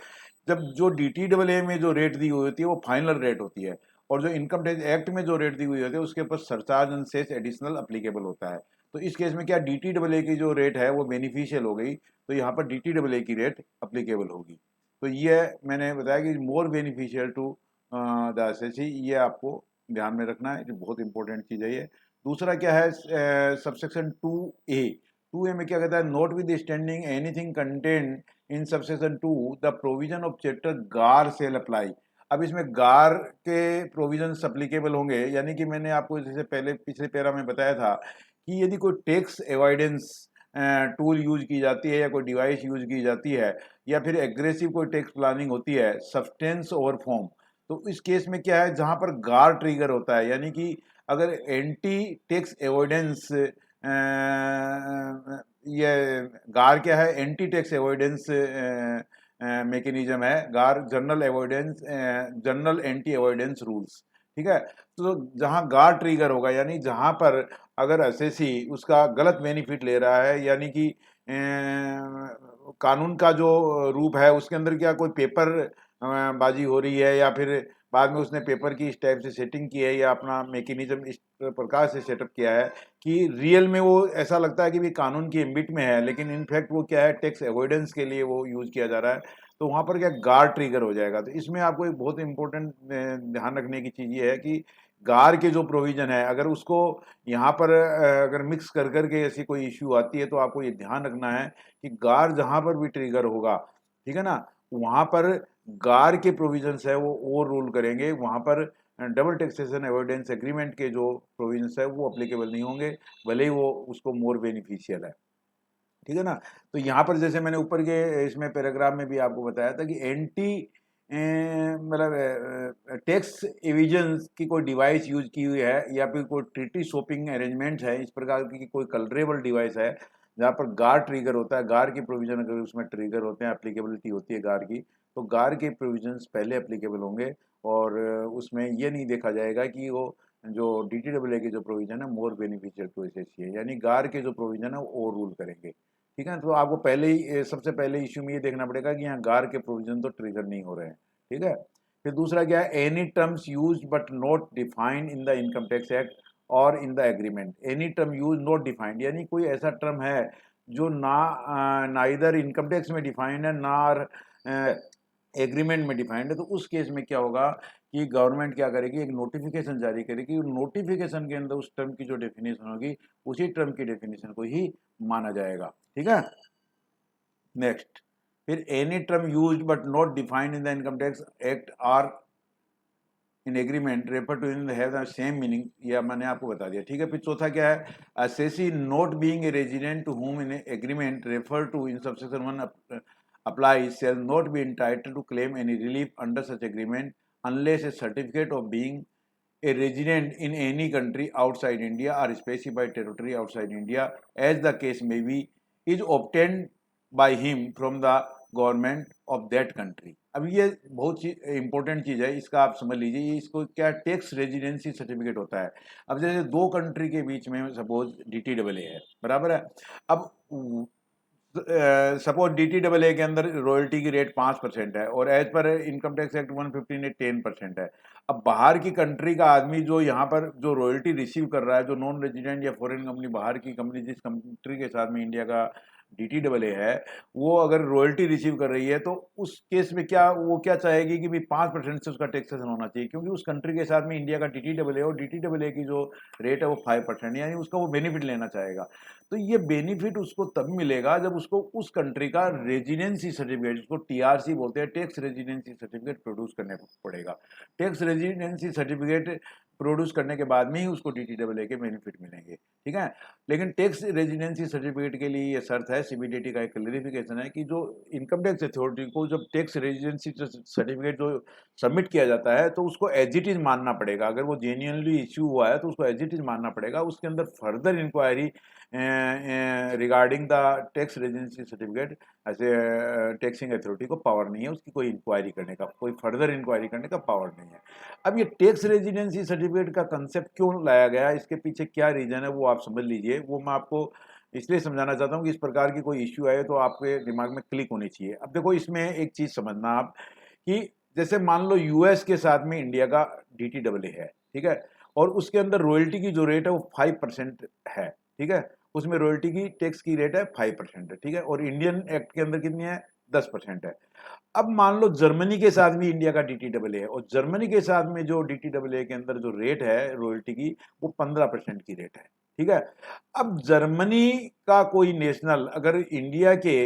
जब जो DTAA में जो रेट दी हुई होती है वो फाइनल रेट होती है, और जो इनकम टैक्स एक्ट में जो रेट दी हुई होती है उसके ऊपर surcharge and cess additional applicable होता है। तो इस केस में क्या DTAA की जो रेट है वो बेनिफिशियल हो गई, तो यहाँ पर DTAA की रेट अप्लीकेबल होगी। तो ये मैंने बताया कि more beneficial to the assessee, ये आपको ध्यान में रखना है, जो बहुत इंपॉर्टेंट चीज़ है ये। दूसरा क्या है, सबसेक्शन 2A में क्या कहता है, note with standing anything content in subsection 2 the provision of chapter गार सेल अप्लाई। अब इसमें गार के प्रोविजन अप्लीकेबल होंगे, यानी कि मैंने आपको जैसे पहले पिछले पैरा में बताया था कि यदि कोई टैक्स एवॉइडेंस टूल यूज की जाती है या कोई डिवाइस यूज की जाती है या फिर एग्रेसिव कोई टैक्स प्लानिंग होती है सब्सटेंस ओवर फॉर्म, तो इस केस में क्या है, जहां पर गार ट्रिगर होता है, यानी कि अगर एंटी टैक्स एवॉइडेंस, ये गार क्या है, एंटी टैक्स एवॉइडेंस मैकेनिज्म है गार, general avoidance, general anti avoidance rules. ठीक है, तो जहां गार ट्रिगर होगा, यानी जहां पर अगर एसएससी उसका गलत बेनिफिट ले रहा है, यानी कि कानून का जो रूप है उसके अंदर क्या कोई पेपर बाजी हो रही है, या फिर बाद में उसने पेपर की इस टाइप से सेटिंग की है या अपना मैकेनिज्म इस प्रकार से सेटअप किया है कि रियल में वो ऐसा लगता है कि भी कानून की एम्बिट में है, लेकिन इनफैक्ट वो क्या है, टैक्स अवॉइडेंस के लिए वो यूज किया जा रहा है, तो वहां पर क्या गार ट्रिगर हो जाएगा। तो इसमें आपको एक बहुत इंपॉर्टेंट ध्यान रखने की चीज ये है कि गार के जो प्रोविजन है, अगर उसको यहाँ पर अगर मिक्स कर करके ऐसी कोई इश्यू आती है, तो आपको ये ध्यान रखना है कि गार जहां पर भी ट्रिगर होगा, ठीक है ना, वहां पर गार के प्रोविजंस है वो ओवर रूल करेंगे, वहां पर डबल टैक्सेशन अवॉइडेंस एग्रीमेंट के जो प्रोविजंस है वो अप्लीकेबल नहीं होंगे, भले ही वो उसको मोर बेनिफिशियल है। ठीक है ना, तो यहाँ पर जैसे मैंने ऊपर के इसमें पैराग्राफ में भी आपको बताया था कि एंटी मतलब टैक्स एविजन की कोई डिवाइस यूज की हुई है या फिर कोई ट्रीटी शॉपिंग अरेंजमेंट है, इस प्रकार की कोई कलरेबल डिवाइस है जहाँ पर गार ट्रिगर होता है, गार की प्रोविजन अगर उसमें ट्रिगर होते हैं, एप्लीकेबिलिटी होती है गार की, तो गार के प्रोविजंस पहले एप्लीकेबल होंगे, और उसमें ये नहीं देखा जाएगा कि वो जो DTAA के जो प्रोविजन है मोर बेनिफिशियल टू एसएससी है, यानी गार के जो प्रोविजन है वो ओवर रूल करेंगे। ठीक है, तो आपको पहले ही सबसे पहले इश्यू में ये देखना पड़ेगा कि यहाँ गार के प्रोविजन तो ट्रिगर नहीं हो रहे हैं। ठीक है, फिर दूसरा क्या है, any terms use but not defined in the income tax act और in the agreement. Any term use not defined, यानी कोई ऐसा टर्म है जो ना नाइदर इनकम टैक्स में डिफाइंड है ना एग्रीमेंट में डिफाइंड है, तो उस केस में क्या होगा कि गवर्नमेंट क्या करेगी, एक नोटिफिकेशन जारी करेगी, नोटिफिकेशन के अंदर उस टर्म की जो डेफिनेशन होगी उसी टर्म की डेफिनेशन को ही माना जाएगा। ठीक है, नेक्स्ट, फिर any term used but not defined in the income tax act or in agreement refer to in have the same meaning, ये मैंने आपको बता दिया। ठीक है, फिर चौथा क्या है, assessee not being a resident to whom in agreement refer to in subsection 1 applies shall not be entitled to claim any relief under such agreement unless a certificate of being a resident in any country outside India or specified territory outside India, as the case may be, is obtained by him from the government of that country. अब ये बहुत important चीज़ है, इसका आप समझ लीजिए, इसको क्या टैक्स रेजिडेंसी सर्टिफिकेट होता है। अब जैसे दो कंट्री के बीच में सपोज DTAA है, बराबर है, अब सपोज DTAA के अंदर रॉयल्टी की रेट 5% है और as per income tax act 115 में 10% है। अब बाहर की कंट्री का आदमी जो यहाँ पर जो रॉयल्टी रिसीव कर रहा है, जो नॉन रेजिडेंट या फॉरेन कंपनी, बाहर की कंपनी जिस कंट्री के साथ में इंडिया का DTAA है, वो अगर रॉयल्टी रिसीव कर रही है तो उस केस में क्या वो क्या चाहेगी कि भाई 5% से उसका टैक्सेशन होना चाहिए, क्योंकि उस कंट्री के साथ में इंडिया का DTAA और DTAA की जो रेट है वो 5%, यानी उसका वो बेनिफिट लेना चाहेगा। तो ये बेनिफिट उसको तब मिलेगा जब उसको उस कंट्री का रेजिडेंसी सर्टिफिकेट, जिसको TRC बोलते हैं, टैक्स रेजिडेंसी सर्टिफिकेट प्रोड्यूस करने पड़ेगा। टैक्स रेजिडेंसी सर्टिफिकेट प्रोड्यूस करने के बाद में ही उसको DTAA के बेनिफिट मिलेंगे, ठीक है। लेकिन टैक्स रेजिडेंसी सर्टिफिकेट के लिए ये शर्त है, CBDT का एक क्लेरिफिकेशन है कि जो इनकम टैक्स अथॉरिटी को जब टैक्स रेजिडेंसी सर्टिफिकेट जो सबमिट किया जाता है तो उसको एज इट इज मानना पड़ेगा। अगर वो जेन्युइनली इश्यू हुआ है तो उसको एज इट इज मानना पड़ेगा। उसके अंदर further inquiry regarding the tax residency certificate ऐसे टैक्सिंग अथॉरिटी को पावर नहीं है, उसकी कोई इंक्वायरी करने का, कोई फर्दर इंक्वायरी करने का पावर नहीं है। अब ये टैक्स रेजिडेंसी सर्टिफिकेट का कंसेप्ट क्यों लाया गया, इसके पीछे क्या रीजन है वो आप समझ लीजिए। वो मैं आपको इसलिए समझाना चाहता हूँ कि इस प्रकार की कोई इश्यू आए तो आपके दिमाग में क्लिक होनी चाहिए। अब देखो इसमें एक चीज समझना आप कि जैसे मान लो US के साथ में इंडिया का DTAA है, ठीक है, और उसके अंदर रॉयल्टी की जो रेट है वो 5% है, ठीक है, उसमें रॉयल्टी की टैक्स की रेट है 5% है, ठीक है, और इंडियन एक्ट के अंदर कितनी है 10% है। अब मान लो जर्मनी के साथ भी इंडिया का DTAA है और जर्मनी के साथ में जो DTAA के अंदर जो रेट है रॉयल्टी की वो 15% की रेट है, ठीक है। अब जर्मनी का कोई नेशनल अगर इंडिया के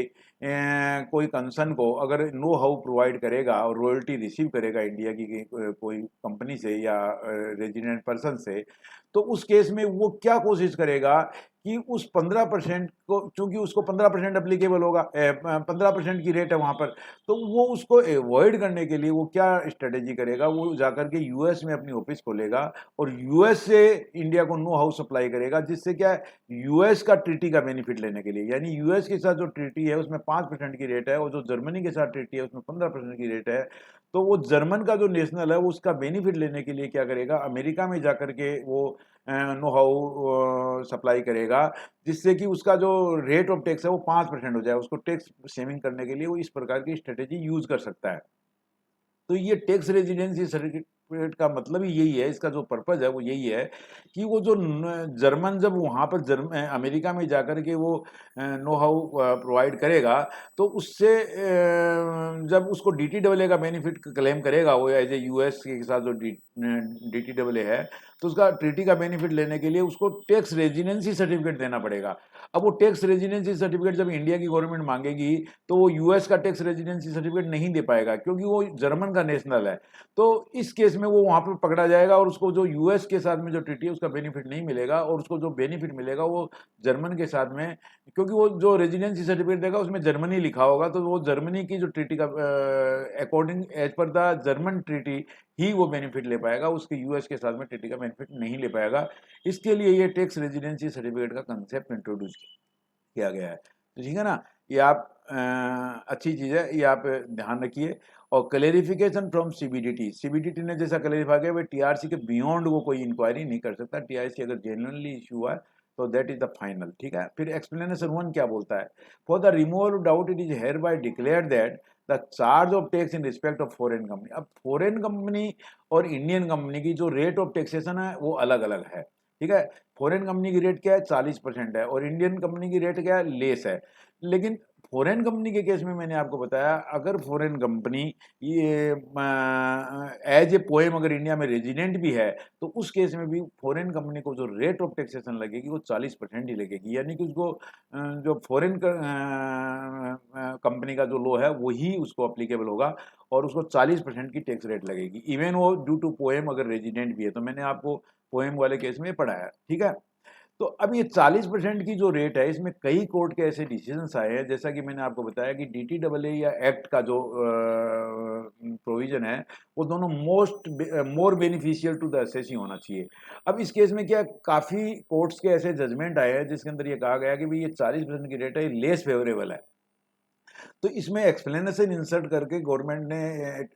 कोई कंसर्न को अगर नो हाउ प्रोवाइड करेगा और रॉयल्टी रिसीव करेगा इंडिया की कोई कंपनी से या रेजिडेंट पर्सन से, तो उस केस में वो क्या कोशिश करेगा कि उस 15% को, चूंकि उसको 15% अप्लीकेबल होगा, 15% की रेट है वहां पर, तो वो उसको अवॉइड करने के लिए वो क्या स्ट्रेटेजी करेगा, वो जाकर के US में अपनी ऑफिस खोलेगा और US से इंडिया को नो हाउ सप्लाई करेगा, जिससे क्या US का ट्रीटी का बेनिफिट लेने के लिए, यानी US के साथ जो ट्रीटी है उसमें 5% की रेट है और जो जर्मनी के साथ ट्रीटी है उसमें 15% की रेट है, तो वो जर्मन का जो नेशनल है वो उसका बेनिफिट लेने के लिए क्या करेगा, अमेरिका में जाकर के वो नो हाउ सप्लाई करेगा, जिससे कि उसका जो रेट ऑफ टैक्स है वो 5% हो जाए। उसको टैक्स सेविंग करने के लिए वो इस प्रकार की स्ट्रेटेजी यूज कर सकता है। तो ये टैक्स रेजिडेंसी सर्टिफिकेट का मतलब ही यही है, इसका जो पर्पज है वो यही है कि वो जो जर्मन जब वहाँ पर अमेरिका में जाकर के वो नो हाउ प्रोवाइड करेगा, तो उससे जब उसको DTAA का बेनिफिट क्लेम करेगा वो एज ए US के साथ जो DTAA है, तो उसका ट्रीटी का बेनिफिट लेने के लिए उसको टैक्स रेजिडेंसी सर्टिफिकेट देना पड़ेगा। अब वो टैक्स रेजिडेंसी सर्टिफिकेट जब इंडिया की गवर्नमेंट मांगेगी तो वो US का टैक्स रेजिडेंसी सर्टिफिकेट नहीं दे पाएगा, क्योंकि वो जर्मन का नेशनल है। तो इस केस में वो वहां पर पकड़ा जाएगा और उसको जो US के साथ में जो ट्रीटी है उसका बेनिफिट नहीं मिलेगा और उसको जो बेनिफिट मिलेगा वो जर्मन के साथ में, क्योंकि वो जो रेजिडेंसी सर्टिफिकेट देगा उसमें जर्मनी लिखा होगा, तो वो जर्मनी की जो ट्रीटी का according as per the German treaty ही वो बेनिफिट ले पाएगा, उसके US के साथ में ट्रीटी का बेनिफिट नहीं ले पाएगा। इसके लिए ये टैक्स रेजिडेंसी सर्टिफिकेट का कंसेप्ट इंट्रोड्यूस किया गया है। तो ठीक है ना, ये आप अच्छी चीज़ है, ये आप ध्यान रखिए। और क्लेरिफिकेशन फ्रॉम CBDT ने जैसा क्लेरिफाई किया भाई TRC के बियॉन्ड वो कोई इंक्वायरी नहीं कर सकता। TRC अगर जेन्युइनली इशू हुआ है तो दैट इज द फाइनल, ठीक है। फिर एक्सप्लेनेशन 1 क्या बोलता है, for the removal of doubt it is hereby declare that the charge of tax in respect of foreign company. अब फॉरेन कंपनी और इंडियन कंपनी की जो रेट ऑफ टैक्सेशन है वो अलग अलग है, ठीक है। फॉरेन कंपनी की रेट क्या है 40% है और इंडियन कंपनी की रेट क्या है लेस है। लेकिन फॉरेन कंपनी के केस में मैंने आपको बताया, अगर फॉरेन कंपनी ये एज ए पोएम अगर इंडिया में रेजिडेंट भी है तो उस केस में भी फॉरेन कंपनी को जो रेट ऑफ टैक्सेशन लगेगी वो 40% ही लगेगी, यानी कि उसको जो फॉरेन कंपनी का जो लॉ है वही उसको अप्लीकेबल होगा और उसको 40% की टैक्स रेट लगेगी, इवन वो ड्यू टू पोएम अगर रेजिडेंट भी है। तो मैंने आपको पोएम वाले केस में पढ़ाया, ठीक है। तो अब ये 40% की जो रेट है इसमें कई कोर्ट के ऐसे डिसीजंस आए हैं, जैसा कि मैंने आपको बताया कि DTAA या एक्ट का जो प्रोविजन है वो दोनों more beneficial to the assessee होना चाहिए। अब इस केस में क्या काफ़ी कोर्ट्स के ऐसे जजमेंट आए हैं जिसके अंदर ये कहा गया कि भाई ये 40% की रेट है, ये लेस फेवरेबल है। तो इसमें एक्सप्लेनेशन इंसर्ट करके गवर्नमेंट ने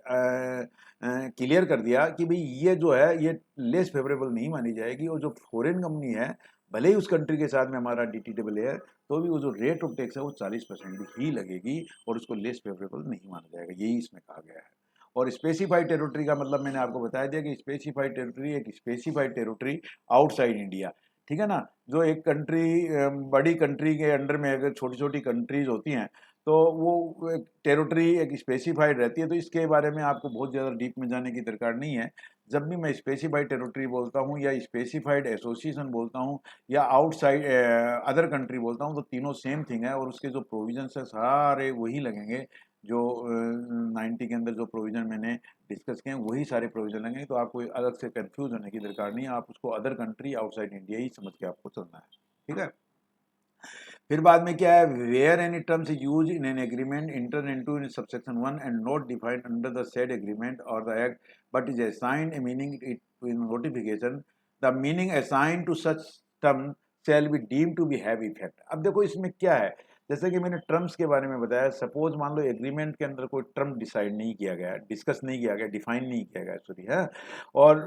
क्लियर कर दिया कि भाई ये जो है ये लेस फेवरेबल नहीं मानी जाएगी और जो फॉरेन कंपनी है भले ही उस कंट्री के साथ में हमारा DTAA है, तो भी वो जो रेट ऑफ टैक्स है वो 40% ही लगेगी और उसको लेस फेवरेबल नहीं माना जाएगा, यही इसमें कहा गया है। और स्पेसिफाइड टेरिटरी का मतलब मैंने आपको बताया दिया कि स्पेसिफाइड टेरिटरी एक स्पेसिफाइड टेरिटरी आउटसाइड इंडिया, ठीक है ना। जो एक कंट्री बड़ी कंट्री के अंडर में अगर छोटी छोटी कंट्रीज होती हैं तो वो एक टेरिटरी एक स्पेसिफाइड रहती है, तो इसके बारे में आपको बहुत ज़्यादा डीप में जाने की दरकार नहीं है। जब भी मैं स्पेसिफाइड टेरिटरी बोलता हूँ या स्पेसिफाइड एसोसिएशन बोलता हूँ या आउटसाइड अदर कंट्री बोलता हूँ, तो तीनों सेम थिंग है और उसके जो प्रोविजंस है सारे वही लगेंगे जो 90 के अंदर जो प्रोविजन मैंने डिस्कस किए हैं वही सारे प्रोविजन लगेंगे। तो आपको अलग से कंफ्यूज होने की दरकार नहीं है, आप उसको अदर कंट्री आउटसाइड इंडिया ही समझ के आपको चलना है, ठीक है। फिर बाद में क्या है, where any terms use in an agreement enter into in subsection 1 and not defined under the said agreement और the act but is assigned a meaning it in notification, the meaning assigned to such term shall be deem to be have effect. अब देखो इसमें क्या है, जैसे कि मैंने terms के बारे में बताया, सपोज मान लो एग्रीमेंट के अंदर कोई टर्म डिसाइड नहीं किया गया, डिस्कस नहीं किया गया, डिफाइन नहीं किया गया, सॉरी है, और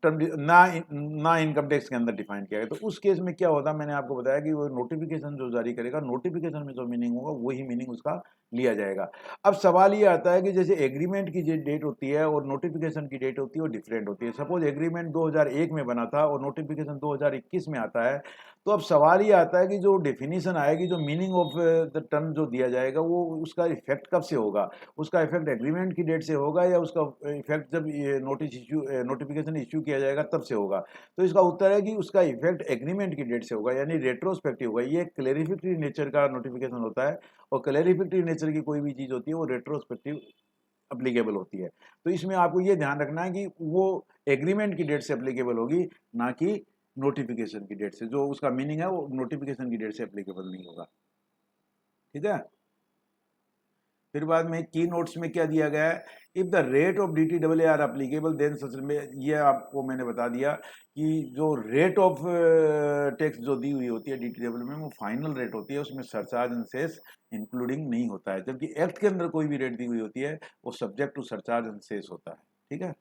टर्म ना इनकम टैक्स के अंदर डिफाइन किया गया, तो उस केस में क्या होता है, मैंने आपको बताया कि वो नोटिफिकेशन जो जारी करेगा, नोटिफिकेशन में जो मीनिंग होगा वही मीनिंग उसका लिया जाएगा। अब सवाल ये आता है कि जैसे एग्रीमेंट की जो डेट होती है और नोटिफिकेशन की डेट होती है वो डिफरेंट होती है। सपोज एग्रीमेंट 2001 में बना था और नोटिफिकेशन 2021 में आता है, तो अब सवाल ये आता है कि जो डेफिनेशन आएगी, जो मीनिंग ऑफ द टर्म जो दिया जाएगा, वो उसका इफेक्ट कब से होगा, उसका इफेक्ट एग्रीमेंट की डेट से होगा या उसका इफेक्ट जब ये नोटिफिकेशन इश्यू किया जाएगा तब से होगा। तो इसका उत्तर है कि उसका इफेक्ट एग्रीमेंट की डेट से होगा, यानी रेट्रोस्पेक्टिव होगा। ये क्लैरिफिकेटरी नेचर का नोटिफिकेशन होता है और क्लैरिफिकेटरी नेचर की कोई भी चीज़ होती है वो रेट्रोस्पेक्टिव अप्लीकेबल होती है। तो इसमें आपको ये ध्यान रखना है कि वो एग्रीमेंट की डेट से अप्लीकेबल होगी, ना कि नोटिफिकेशन की डेट से। जो उसका मीनिंग है वो नोटिफिकेशन की डेट से अप्लीकेबल नहीं होगा, ठीक है। फिर बाद में की नोट्स में क्या दिया गया है, if the rate of DTAA are applicable then such में, ये आपको मैंने बता दिया कि जो रेट ऑफ टैक्स जो दी हुई होती है DTAA में वो फाइनल रेट होती है, उसमें सरचार्ज एंड सेस इंक्लूडिंग नहीं होता है, जबकि एक्ट के अंदर कोई भी रेट दी हुई होती है वो subject to surcharge and cess होता है, ठीक है।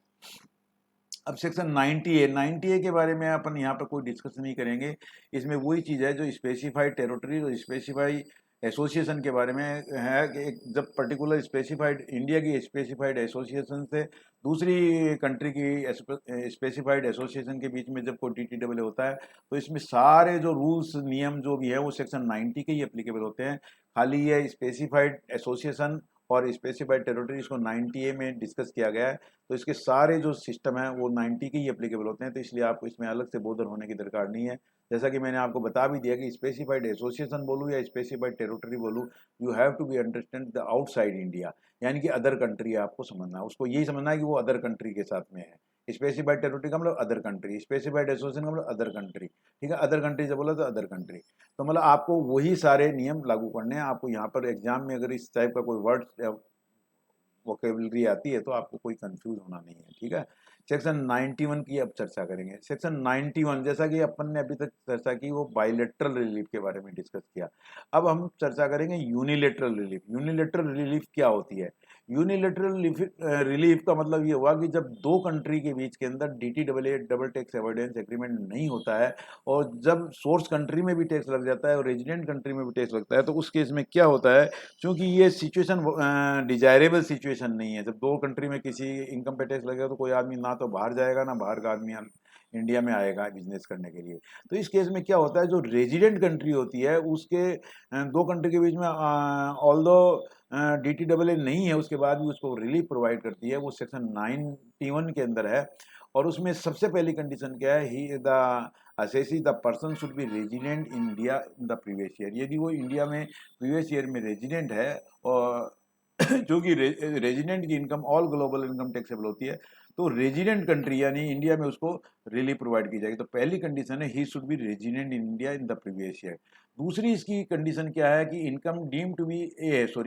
अब सेक्शन 90A के बारे में अपन यहाँ पर कोई डिस्कस नहीं करेंगे। इसमें वही चीज़ है जो स्पेसिफाइड टेरिटरी और स्पेसिफाइड एसोसिएशन के बारे में है कि एक जब पर्टिकुलर स्पेसिफाइड इंडिया की स्पेसिफाइड एसोसिएशन से दूसरी कंट्री की स्पेसिफाइड एसोसिएशन के बीच में जब कोई DTAA होता है, तो इसमें सारे जो रूल्स नियम जो भी है वो सेक्शन 90 के ही एप्लीकेबल होते हैं। खाली ये स्पेसिफाइड एसोसिएशन और स्पेसिफाइड टेरिटरी इसको 90A में डिस्कस किया गया है, तो इसके सारे जो सिस्टम है वो 90 के ही एप्लीकेबल होते हैं, तो इसलिए आपको इसमें अलग से बोधर होने की दरकार नहीं है। जैसा कि मैंने आपको बता भी दिया कि स्पेसिफाइड एसोसिएशन बोलूँ या स्पेसिफाइड टेरिटरी बोलूँ, you have to be understand the outside India, यानी कि अदर कंट्री है, आपको समझना है, उसको यही समझना है कि वो अदर कंट्री के साथ में है। स्पेसिफाइड टेरिटरी का मतलब अदर कंट्री, स्पेसिफाइड एसोसिएशन का मतलब अदर कंट्री, ठीक है। अदर कंट्री जब बोला तो अदर कंट्री, तो मतलब आपको वही सारे नियम लागू करने हैं। आपको यहाँ पर एग्जाम में अगर इस टाइप का कोई वर्ड वोकेबलरी आती है तो आपको कोई कंफ्यूज होना नहीं है, ठीक है। सेक्शन 91 की अब चर्चा करेंगे। सेक्शन 91, जैसा कि अपन ने अभी तक चर्चा की वो बायलैटरल रिलीफ के बारे में डिस्कस किया, अब हम चर्चा करेंगे यूनिलेटरल रिलीफ। यूनिलेटरल रिलीफ क्या होती है? यूनिलेटरल रिलीफ का मतलब ये हुआ कि जब दो कंट्री के बीच के अंदर DTAA double tax avoidance agreement नहीं होता है और जब सोर्स कंट्री में भी टैक्स लग जाता है और रेजिडेंट कंट्री में भी टैक्स लगता है, तो उस केस में क्या होता है, क्योंकि ये सिचुएशन डिजायरेबल सिचुएशन नहीं है। जब दो कंट्री में किसी इनकम पे टैक्स लगेगा तो कोई आदमी ना तो बाहर जाएगा ना बाहर का आदमी इंडिया में आएगा बिजनेस करने के लिए। तो इस केस में क्या होता है, जो रेजिडेंट कंट्री होती है उसके दो कंट्री के बीच में ऑल दो DTAA नहीं है, उसके बाद भी उसको रिलीफ प्रोवाइड करती है, वो सेक्शन 91 के अंदर है। और उसमें सबसे पहली कंडीशन क्या है, he the assessee the person should be resident in India in the previous year. यदि वो इंडिया में प्रीवियस ईयर में रेजिडेंट है और जो कि रेजिडेंट की income all global income taxable होती है, तो रेजिडेंट कंट्री यानी इंडिया में उसको रिलीफ प्रोवाइड की जाएगी। तो पहली कंडीशन है he should be resident in India in the previous year. दूसरी इसकी कंडीशन क्या है कि income deem to be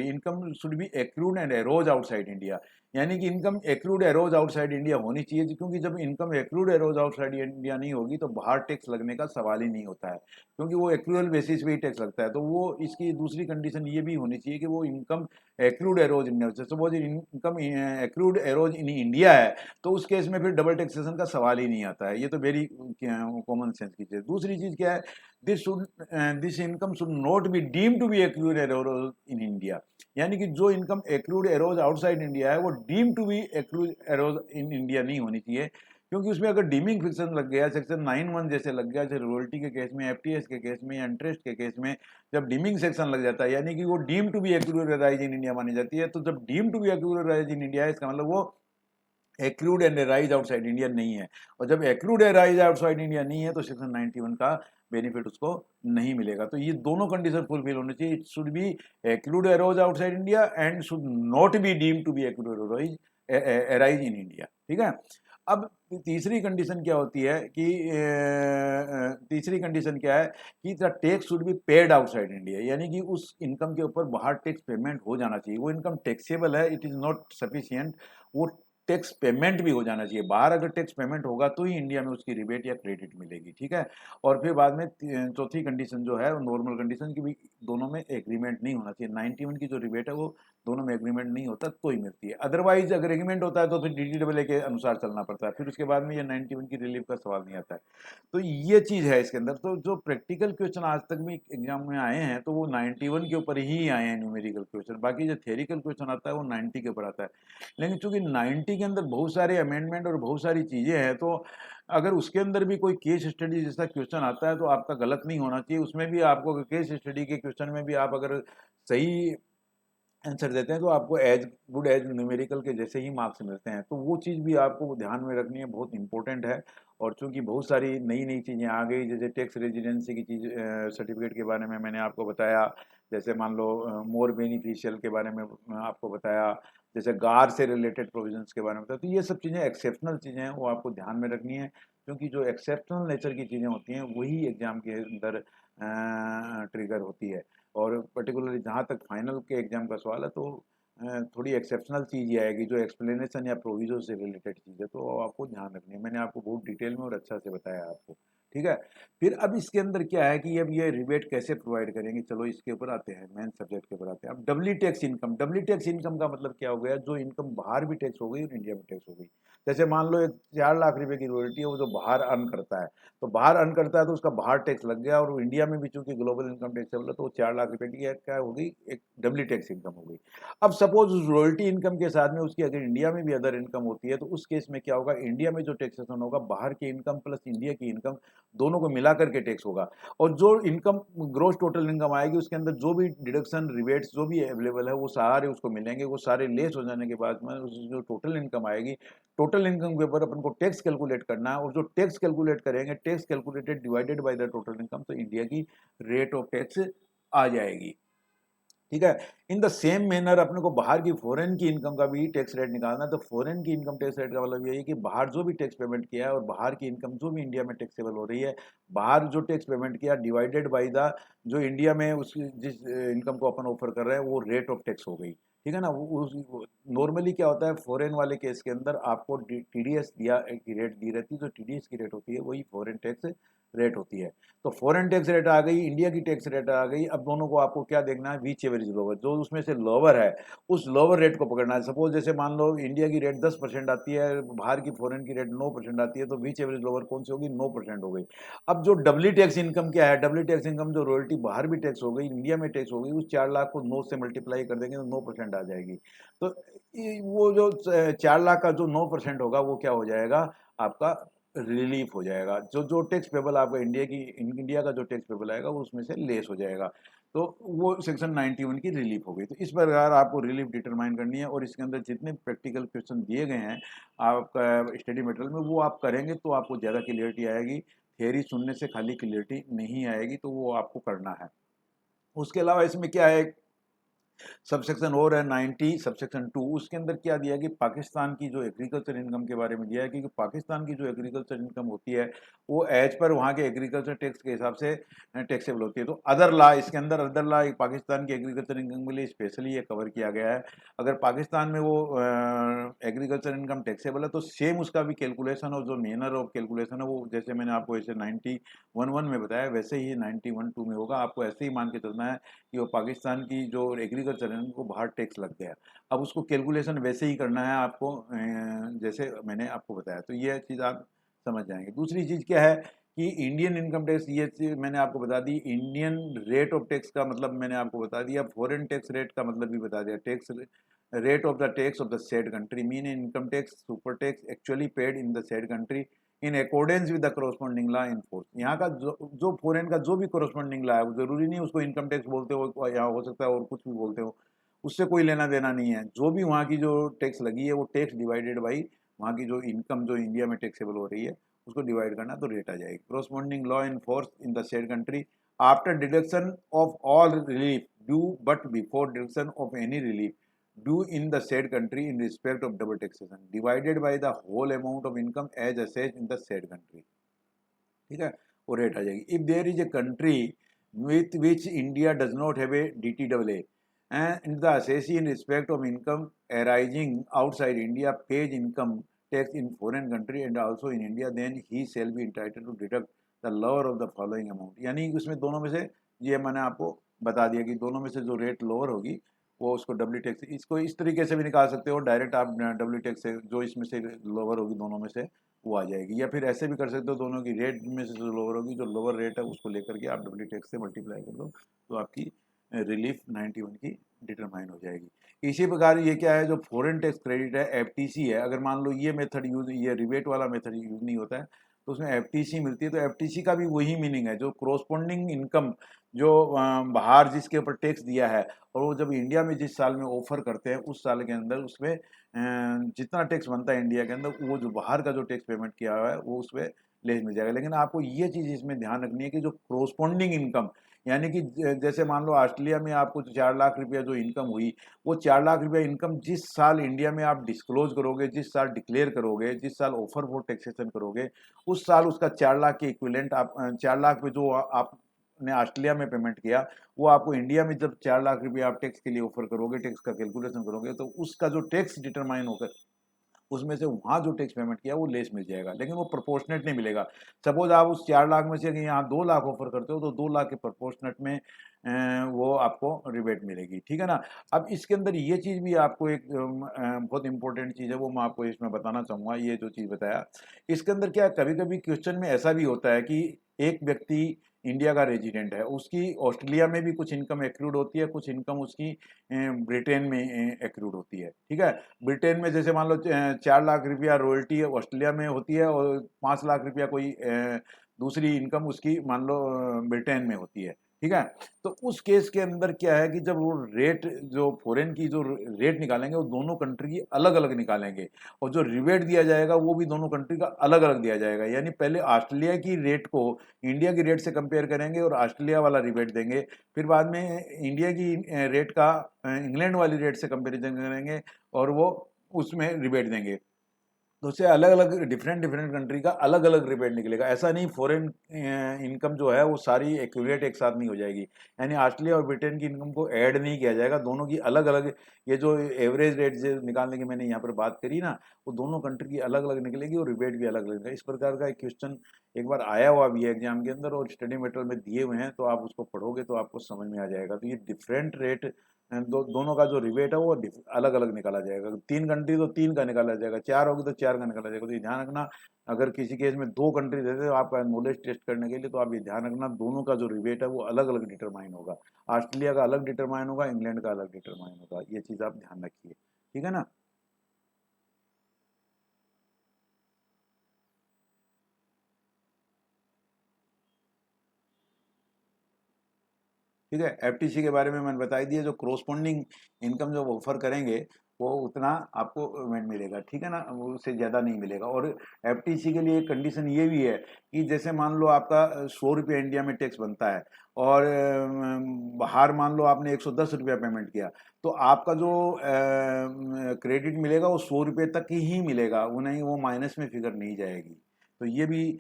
income should be accrued and arose outside India, यानी कि income accrued arose outside India होनी चाहिए, क्योंकि जब income accrued arose outside India नहीं होगी तो बाहर टैक्स लगने का सवाल ही नहीं होता है, क्योंकि वो एक्रूअल बेसिस पे ही टैक्स लगता है। तो वो इसकी दूसरी कंडीशन ये भी होनी चाहिए कि वो income accrued arrows India, suppose income accrued arose in India है तो उस केस में फिर डबल टैक्सेशन का सवाल ही नहीं आता है। ये तो वेरी कॉमन सेंस की चीज़। दूसरी चीज़ क्या है, this income should not be deem to be accrued arose in India, यानी कि जो income accrued arose outside India है वो deem to be accrued arose in India नहीं होनी चाहिए, क्योंकि उसमें अगर डीमिंग फिक्सन लग गया, सेक्शन 9(1) जैसे लग गया, जैसे रॉयल्टी के केस में, एफटीएस के केस में या इंटरेस्ट के केस में, जब डीमिंग सेक्शन लग जाता है यानी कि वो deem to be accrued arise in India मानी जाती है, तो जब deem to be accrued arise in India है इसका मतलब वो accrued and arise outside India नहीं है, और जब एक्रूड एराइज आउटसाइड इंडिया नहीं है तो सेक्शन 91 का बेनिफिट उसको नहीं मिलेगा। तो ये दोनों कंडीशन फुलफिल होनी चाहिए, it should be accrued arose outside India and should not be deem to be accrued arise in India. ठीक है। अब तीसरी कंडीशन क्या होती है कि तीसरी कंडीशन क्या है कि the tax should be paid outside India, यानी कि उस इनकम के ऊपर बाहर टैक्स पेमेंट हो जाना चाहिए। वो इनकम टैक्सेबल है, इट इज़ नॉट सफिशियंट, वो टैक्स पेमेंट भी हो जाना चाहिए। बाहर अगर टैक्स पेमेंट होगा तो ही इंडिया में उसकी रिबेट या क्रेडिट मिलेगी। ठीक है। और फिर बाद में चौथी कंडीशन जो है नॉर्मल कंडीशन की भी, दोनों में एग्रीमेंट नहीं होना चाहिए। 91 की जो रिबेट है वो दोनों में एग्रीमेंट नहीं होता तो ही मिलती है, अदरवाइज अगर एग्रीमेंट होता है तो फिर DDAA के अनुसार चलना पड़ता है, फिर उसके बाद में ये 91 की रिलीफ का सवाल नहीं आता है। तो ये चीज़ है इसके अंदर। तो जो प्रैक्टिकल क्वेश्चन आज तक भी एग्जाम में आए हैं तो वो 91 के ऊपर ही आए हैं न्यूमेरिकल क्वेश्चन, बाकी जो थ्योरिकल क्वेश्चन आता है वो 90 के ऊपर आता है। लेकिन चूंकि 90 के अंदर बहुत सारे अमेंडमेंट और बहुत सारी चीज़ें हैं, तो अगर उसके अंदर भी कोई केस स्टडी जैसा क्वेश्चन आता है तो आपका गलत नहीं होना चाहिए। उसमें भी आपको केस स्टडी के क्वेश्चन में भी आप अगर सही आंसर देते हैं तो आपको एज गुड एज न्यूमेरिकल के जैसे ही मार्क्स मिलते हैं। तो वो चीज़ भी आपको ध्यान में रखनी है, बहुत इंपॉर्टेंट है। और चूंकि बहुत सारी नई नई चीज़ें आ गई, जैसे टैक्स रेजिडेंसी की चीज़ सर्टिफिकेट के बारे में मैंने आपको बताया, जैसे मान लो मोर बेनिफिशियल के बारे में आपको बताया, जैसे गार से रिलेटेड प्रोविजंस के बारे में बताया। तो ये सब चीज़ें एक्सेप्शनल चीज़ें हैं, वो आपको ध्यान में रखनी है, क्योंकि जो एक्सेप्शनल नेचर की चीज़ें होती हैं वही एग्ज़ाम के अंदर ट्रिगर होती है। और पर्टिकुलरली जहाँ तक फाइनल के एग्जाम का सवाल है तो थोड़ी एक्सेप्शनल चीज़ ये आएगी जो एक्सप्लेनेशन या प्रोविजन से रिलेटेड चीज़ है, तो आपको ध्यान रखनी है। मैंने आपको बहुत डिटेल में और अच्छा से बताया आपको। ठीक है। फिर अब इसके अंदर क्या है कि अब ये रिबेट कैसे प्रोवाइड करेंगे, चलो इसके ऊपर आते हैं, मेन सब्जेक्ट के ऊपर आते हैं। अब doubly tax income, doubly tax income का मतलब क्या हो गया, जो इनकम बाहर भी टैक्स हो गई और इंडिया में टैक्स हो गई। जैसे मान लो एक 4 लाख रुपए की रॉयल्टी है, वो जो बाहर अर्न करता है, तो बाहर अर्न करता है तो उसका बाहर टैक्स लग गया, और इंडिया में भी चूंकि ग्लोबल इनकम टैक्स चल रहा है तो वो 4 लाख रुपए की क्या हो गई, एक डब्ली टैक्स इनकम हो गई। अब सपोज उस रॉयल्टी इनकम के साथ में उसकी अगर इंडिया में भी अदर इनकम होती है तो उस केस में क्या होगा, इंडिया में जो टैक्सेशन होगा बाहर की इनकम प्लस इंडिया की इनकम दोनों को मिला करके टैक्स होगा। और जो इनकम ग्रोस टोटल इनकम आएगी उसके अंदर जो भी डिडक्शन रिबेट्स जो भी अवेलेबल है वो सारे उसको मिलेंगे, वो सारे लेस हो जाने के बाद में जो टोटल इनकम आएगी, टोटल इनकम के ऊपर अपन को टैक्स कैलकुलेट करना है, और जो टैक्स कैलकुलेट करेंगे tax calculated divided by the total income, तो इंडिया की रेट ऑफ टैक्स आ जाएगी। ठीक है। इन द सेम मैनर अपने को बाहर की फॉरेन की इनकम का भी टैक्स रेट निकालना है। तो फॉरेन की इनकम टैक्स रेट का मतलब ये है कि बाहर जो भी टैक्स पेमेंट किया है और बाहर की इनकम जो भी इंडिया में टैक्सेबल हो रही है, बाहर जो टैक्स पेमेंट किया डिवाइडेड बाय द जो इंडिया में उस जिस इनकम को अपन ऑफर कर रहे हैं वो रेट ऑफ टैक्स हो गई। ठीक है ना। नॉर्मली क्या होता है फॉरेन वाले केस के अंदर आपको TDS दिया की रेट दी रहती है, जो TDS की रेट होती है वही फॉरेन टैक्स रेट होती है। तो फॉरेन टैक्स रेट आ गई, इंडिया की टैक्स रेट आ गई। अब दोनों को आपको क्या देखना है, विच एवरेज लोअर, जो उसमें से लोअर है उस लोअर रेट को पकड़ना है। सपोज जैसे मान लो इंडिया की रेट 10% आती है, बाहर की फॉरेन की रेट 9% आती है, तो विच एवरेज लोअर कौन सी होगी, 9% हो गई। अब जो डब्ली टैक्स इनकम क्या है, डब्ली टैक्स इनकम जो रॉयल्टी बाहर भी टैक्स हो गई इंडिया में टैक्स हो गई, उस 4 लाख को 9 से मल्टीप्लाई कर देंगे तो 9% आ जाएगी। तो वो जो 4 लाख का जो 9% होगा वो क्या हो जाएगा, आपका रिलीफ हो जाएगा। जो जो टैक्स पेबल आपका इंडिया का जो टैक्स पेबल आएगा वो उसमें से लेस हो जाएगा। तो वो सेक्शन 91 की रिलीफ हो गई। तो इस प्रकार आपको रिलीफ डिटरमाइन करनी है, और इसके अंदर जितने प्रैक्टिकल क्वेश्चन दिए गए हैं आपका स्टडी मटेरियल में वो आप करेंगे तो आपको ज़्यादा क्लियरिटी आएगी। थियरी सुनने से खाली क्लियरिटी नहीं आएगी, तो वो आपको करना है। उसके अलावा इसमें क्या है सबसेक्शन और है 90 सबसेक्शन 2, उसके अंदर क्या दिया कि पाकिस्तान की जो एग्रीकल्चर इनकम के बारे में दिया है, क्योंकि पाकिस्तान की जो एग्रीकल्चर इनकम होती है वो एज पर वहाँ के एग्रीकल्चर टैक्स के हिसाब से टैक्सेबल होती है। तो अदर लॉ, इसके अंदर अदर लॉ पाकिस्तान की एग्रीकल्चर इनकम के लिए स्पेशली ये कवर किया गया है। अगर पाकिस्तान में वो एग्रीकल्चर इनकम टैक्सेबल है तो सेम उसका भी कैलकुलेशन और जो मेनर ऑफ कैलकुलेशन है वो जैसे मैंने आपको ऐसे 90(1)(1) में बताया वैसे ही 90(1)(2) में होगा। आपको ऐसे ही मान के चलना है कि वो पाकिस्तान की जो एग्रीकल्चर है उनको बाहर टैक्स लग गया। अब उसको कैलकुलेशन वैसे ही करना है आपको जैसे मैंने आपको बताया, तो ये चीज़ आप समझ जाएंगे। दूसरी चीज़ क्या है कि इंडियन इनकम टैक्स, ये चीज़ मैंने आपको बता दी। इंडियन रेट ऑफ टैक्स का मतलब मैंने आपको बता दिया, फॉरेन टैक्स रेट का मतलब भी बता दिया। Tax rate of the tax of the said country mean income tax super tax actually paid in the said country in accordance with the corresponding law in force. यहाँ का जो foreign का जो भी कोरोस्पोंडिंग लॉ है वो जरूरी नहीं उसको इनकम टैक्स बोलते हो, यहाँ हो सकता है और कुछ भी बोलते हो, उससे कोई लेना देना नहीं है। जो भी वहाँ की जो टैक्स लगी है वो टैक्स डिवाइडेड बाई वहाँ की जो इनकम जो इंडिया में टैक्सेबल हो रही है उसको डिवाइड करना तो रेट आ जाएगी। Corresponding law in force in the said country after deduction of all relief due but before deduction of any relief due in the said country in respect of double taxation divided by the whole amount of income as assessed in the said country। ठीक है, वो rate आ जाएगी। If there is a country with which India does not have a DTAA and the assessee in respect of income arising outside India pays income tax in foreign country and also in India, then he shall be entitled to deduct the lower of the following amount। यानी उसमें दोनों में से, ये मैंने आपको बता दिया कि दोनों में से जो रेट लोअर होगी वो उसको डब्ल्यू टैक्स, इसको इस तरीके से भी निकाल सकते हो डायरेक्ट आप डब्ल्यू टैक्स से, जो इसमें से लोअर होगी दोनों में से वो आ जाएगी। या फिर ऐसे भी कर सकते हो दोनों की रेट में से जो लोअर होगी, जो लोअर रेट है उसको लेकर के आप डब्ल्यू टैक्स से मल्टीप्लाई कर दो तो आपकी रिलीफ 91 की डिटरमाइन हो जाएगी। इसी प्रकार ये क्या है, जो फॉरेन टैक्स क्रेडिट है FTC है, अगर मान लो ये मेथड यूज, ये रिबेट वाला मेथड यूज नहीं होता है तो उसमें FTC मिलती है। तो FTC का भी वही मीनिंग है, जो क्रोस्पोंडिंग इनकम जो बाहर जिसके ऊपर टैक्स दिया है और वो जब इंडिया में जिस साल में ऑफर करते हैं उस साल के अंदर उसमें जितना टैक्स बनता है इंडिया के अंदर वो जो बाहर का जो टैक्स पेमेंट किया हुआ है वो उसमें लेस मिल जाएगा। लेकिन आपको ये चीज़ इसमें ध्यान रखनी है कि जो क्रोस्पोंडिंग इनकम, यानी कि जैसे मान लो ऑस्ट्रेलिया में आपको 4 लाख रुपया जो इनकम हुई, वो 4 लाख रुपया इनकम जिस साल इंडिया में आप डिस्क्लोज करोगे, जिस साल डिक्लेयर करोगे, जिस साल ऑफर फॉर टैक्सेशन करोगे, उस साल उसका 4 लाख के इक्विवेलेंट आप 4 लाख पे जो आपने ऑस्ट्रेलिया में पेमेंट किया वो आपको इंडिया में जब 4 लाख रुपया आप टैक्स के लिए ऑफर करोगे, टैक्स का कैलकुलेशन करोगे तो उसका जो टैक्स डिटरमाइन होकर उसमें से वहाँ जो टैक्स पेमेंट किया वो लेस मिल जाएगा, लेकिन वो प्रोपोर्शनेट नहीं मिलेगा। सपोज आप उस 4 लाख में से यहाँ 2 लाख ऑफर करते हो तो 2 लाख के प्रोपोर्शनेट में वो आपको रिबेट मिलेगी। ठीक है ना। अब इसके अंदर ये चीज़ भी आपको एक बहुत इंपॉर्टेंट चीज़ है वो मैं आपको इसमें बताना चाहूँगा। ये जो चीज़ बताया इसके अंदर क्या, कभी कभी क्वेश्चन में ऐसा भी होता है कि एक व्यक्ति इंडिया का रेजिडेंट है, उसकी ऑस्ट्रेलिया में भी कुछ इनकम एक्रूड होती है, कुछ इनकम उसकी ब्रिटेन में एक्रूड होती है। ठीक है, ब्रिटेन में जैसे मान लो 4 लाख रुपया रॉयल्टी ऑस्ट्रेलिया में होती है और 5 लाख रुपया कोई दूसरी इनकम उसकी मान लो ब्रिटेन में होती है। ठीक है, तो उस केस के अंदर क्या है कि जब वो रेट जो फॉरेन की जो रेट निकालेंगे वो दोनों कंट्री की अलग अलग निकालेंगे और जो रिबेट दिया जाएगा वो भी दोनों कंट्री का अलग अलग दिया जाएगा। यानी पहले ऑस्ट्रेलिया की रेट को इंडिया की रेट से कंपेयर करेंगे और ऑस्ट्रेलिया वाला रिबेट देंगे, फिर बाद में इंडिया की रेट का इंग्लैंड वाली रेट से कंपेरिजन करेंगे और वो उसमें रिबेट देंगे। तो उससे अलग अलग डिफरेंट डिफरेंट कंट्री का अलग अलग रिबेट निकलेगा। ऐसा नहीं फॉरेन इनकम जो है वो सारी एक्यूरेट एक साथ नहीं हो जाएगी, यानी ऑस्ट्रेलिया और ब्रिटेन की इनकम को ऐड नहीं किया जाएगा, दोनों की अलग अलग, ये जो एवरेज रेट जो निकालने की मैंने यहाँ पर बात करी ना, वो दोनों कंट्री की अलग अलग निकलेगी और रिबेट भी अलग अलग। इस प्रकार का एक क्वेश्चन एक बार आया हुआ भी है एग्जाम के अंदर और स्टडी मटेरियल में दिए हुए हैं, तो आप उसको पढ़ोगे तो आपको समझ में आ जाएगा। तो ये डिफरेंट रेट दोनों का जो रिबेट है वो अलग अलग निकाला जाएगा। 3 कंट्री तो 3 का निकाला जाएगा, 4 होगी तो 4 का निकाला जाएगा। तो ये ध्यान रखना, अगर किसी केस में 2 कंट्री देते हो आपका नॉलेज टेस्ट करने के लिए, तो आप ये ध्यान रखना दोनों का जो रिबेट है वो अलग अलग डिटरमाइन होगा। ऑस्ट्रेलिया का अलग डिटरमाइन होगा, इंग्लैंड का अलग डिटरमाइन होगा। ये चीज़ आप ध्यान रखिए। ठीक है ना। ठीक है, FTC के बारे में मैंने बता ही दिया। जो क्रोस्पोंडिंग इनकम जब ऑफर करेंगे वो उतना आपको पेमेंट मिलेगा, ठीक है ना, वो उससे ज़्यादा नहीं मिलेगा। और एफटीसी के लिए कंडीशन ये भी है कि जैसे मान लो आपका 100 रुपया इंडिया में टैक्स बनता है और बाहर मान लो आपने 110 रुपया पेमेंट किया, तो आपका जो क्रेडिट मिलेगा वो 100 रुपये तक ही मिलेगा, वो नहीं, वो माइनस में फिगर नहीं जाएगी। तो ये भी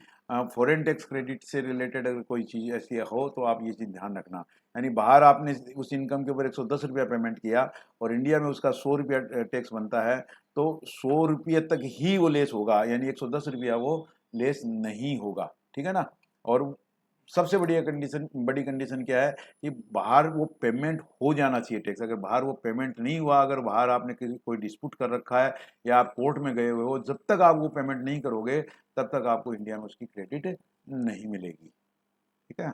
फॉरेन टैक्स क्रेडिट से रिलेटेड अगर कोई चीज़ ऐसी हो तो आप ये चीज़ ध्यान रखना। यानी बाहर आपने उस इनकम के ऊपर 110 रुपया पेमेंट किया और इंडिया में उसका 100 रुपया टैक्स बनता है, तो 100 रुपये तक ही वो लेस होगा, यानी 110 रुपया वो लेस नहीं होगा, ठीक है ना। और सबसे बड़ी कंडीशन क्या है कि बाहर वो पेमेंट हो जाना चाहिए टैक्स। अगर बाहर वो पेमेंट नहीं हुआ, अगर बाहर आपने किसी कोई डिस्प्यूट कर रखा है या आप कोर्ट में गए हुए हो, जब तक आप वो पेमेंट नहीं करोगे तब तक आपको इंडिया में उसकी क्रेडिट नहीं मिलेगी, ठीक है।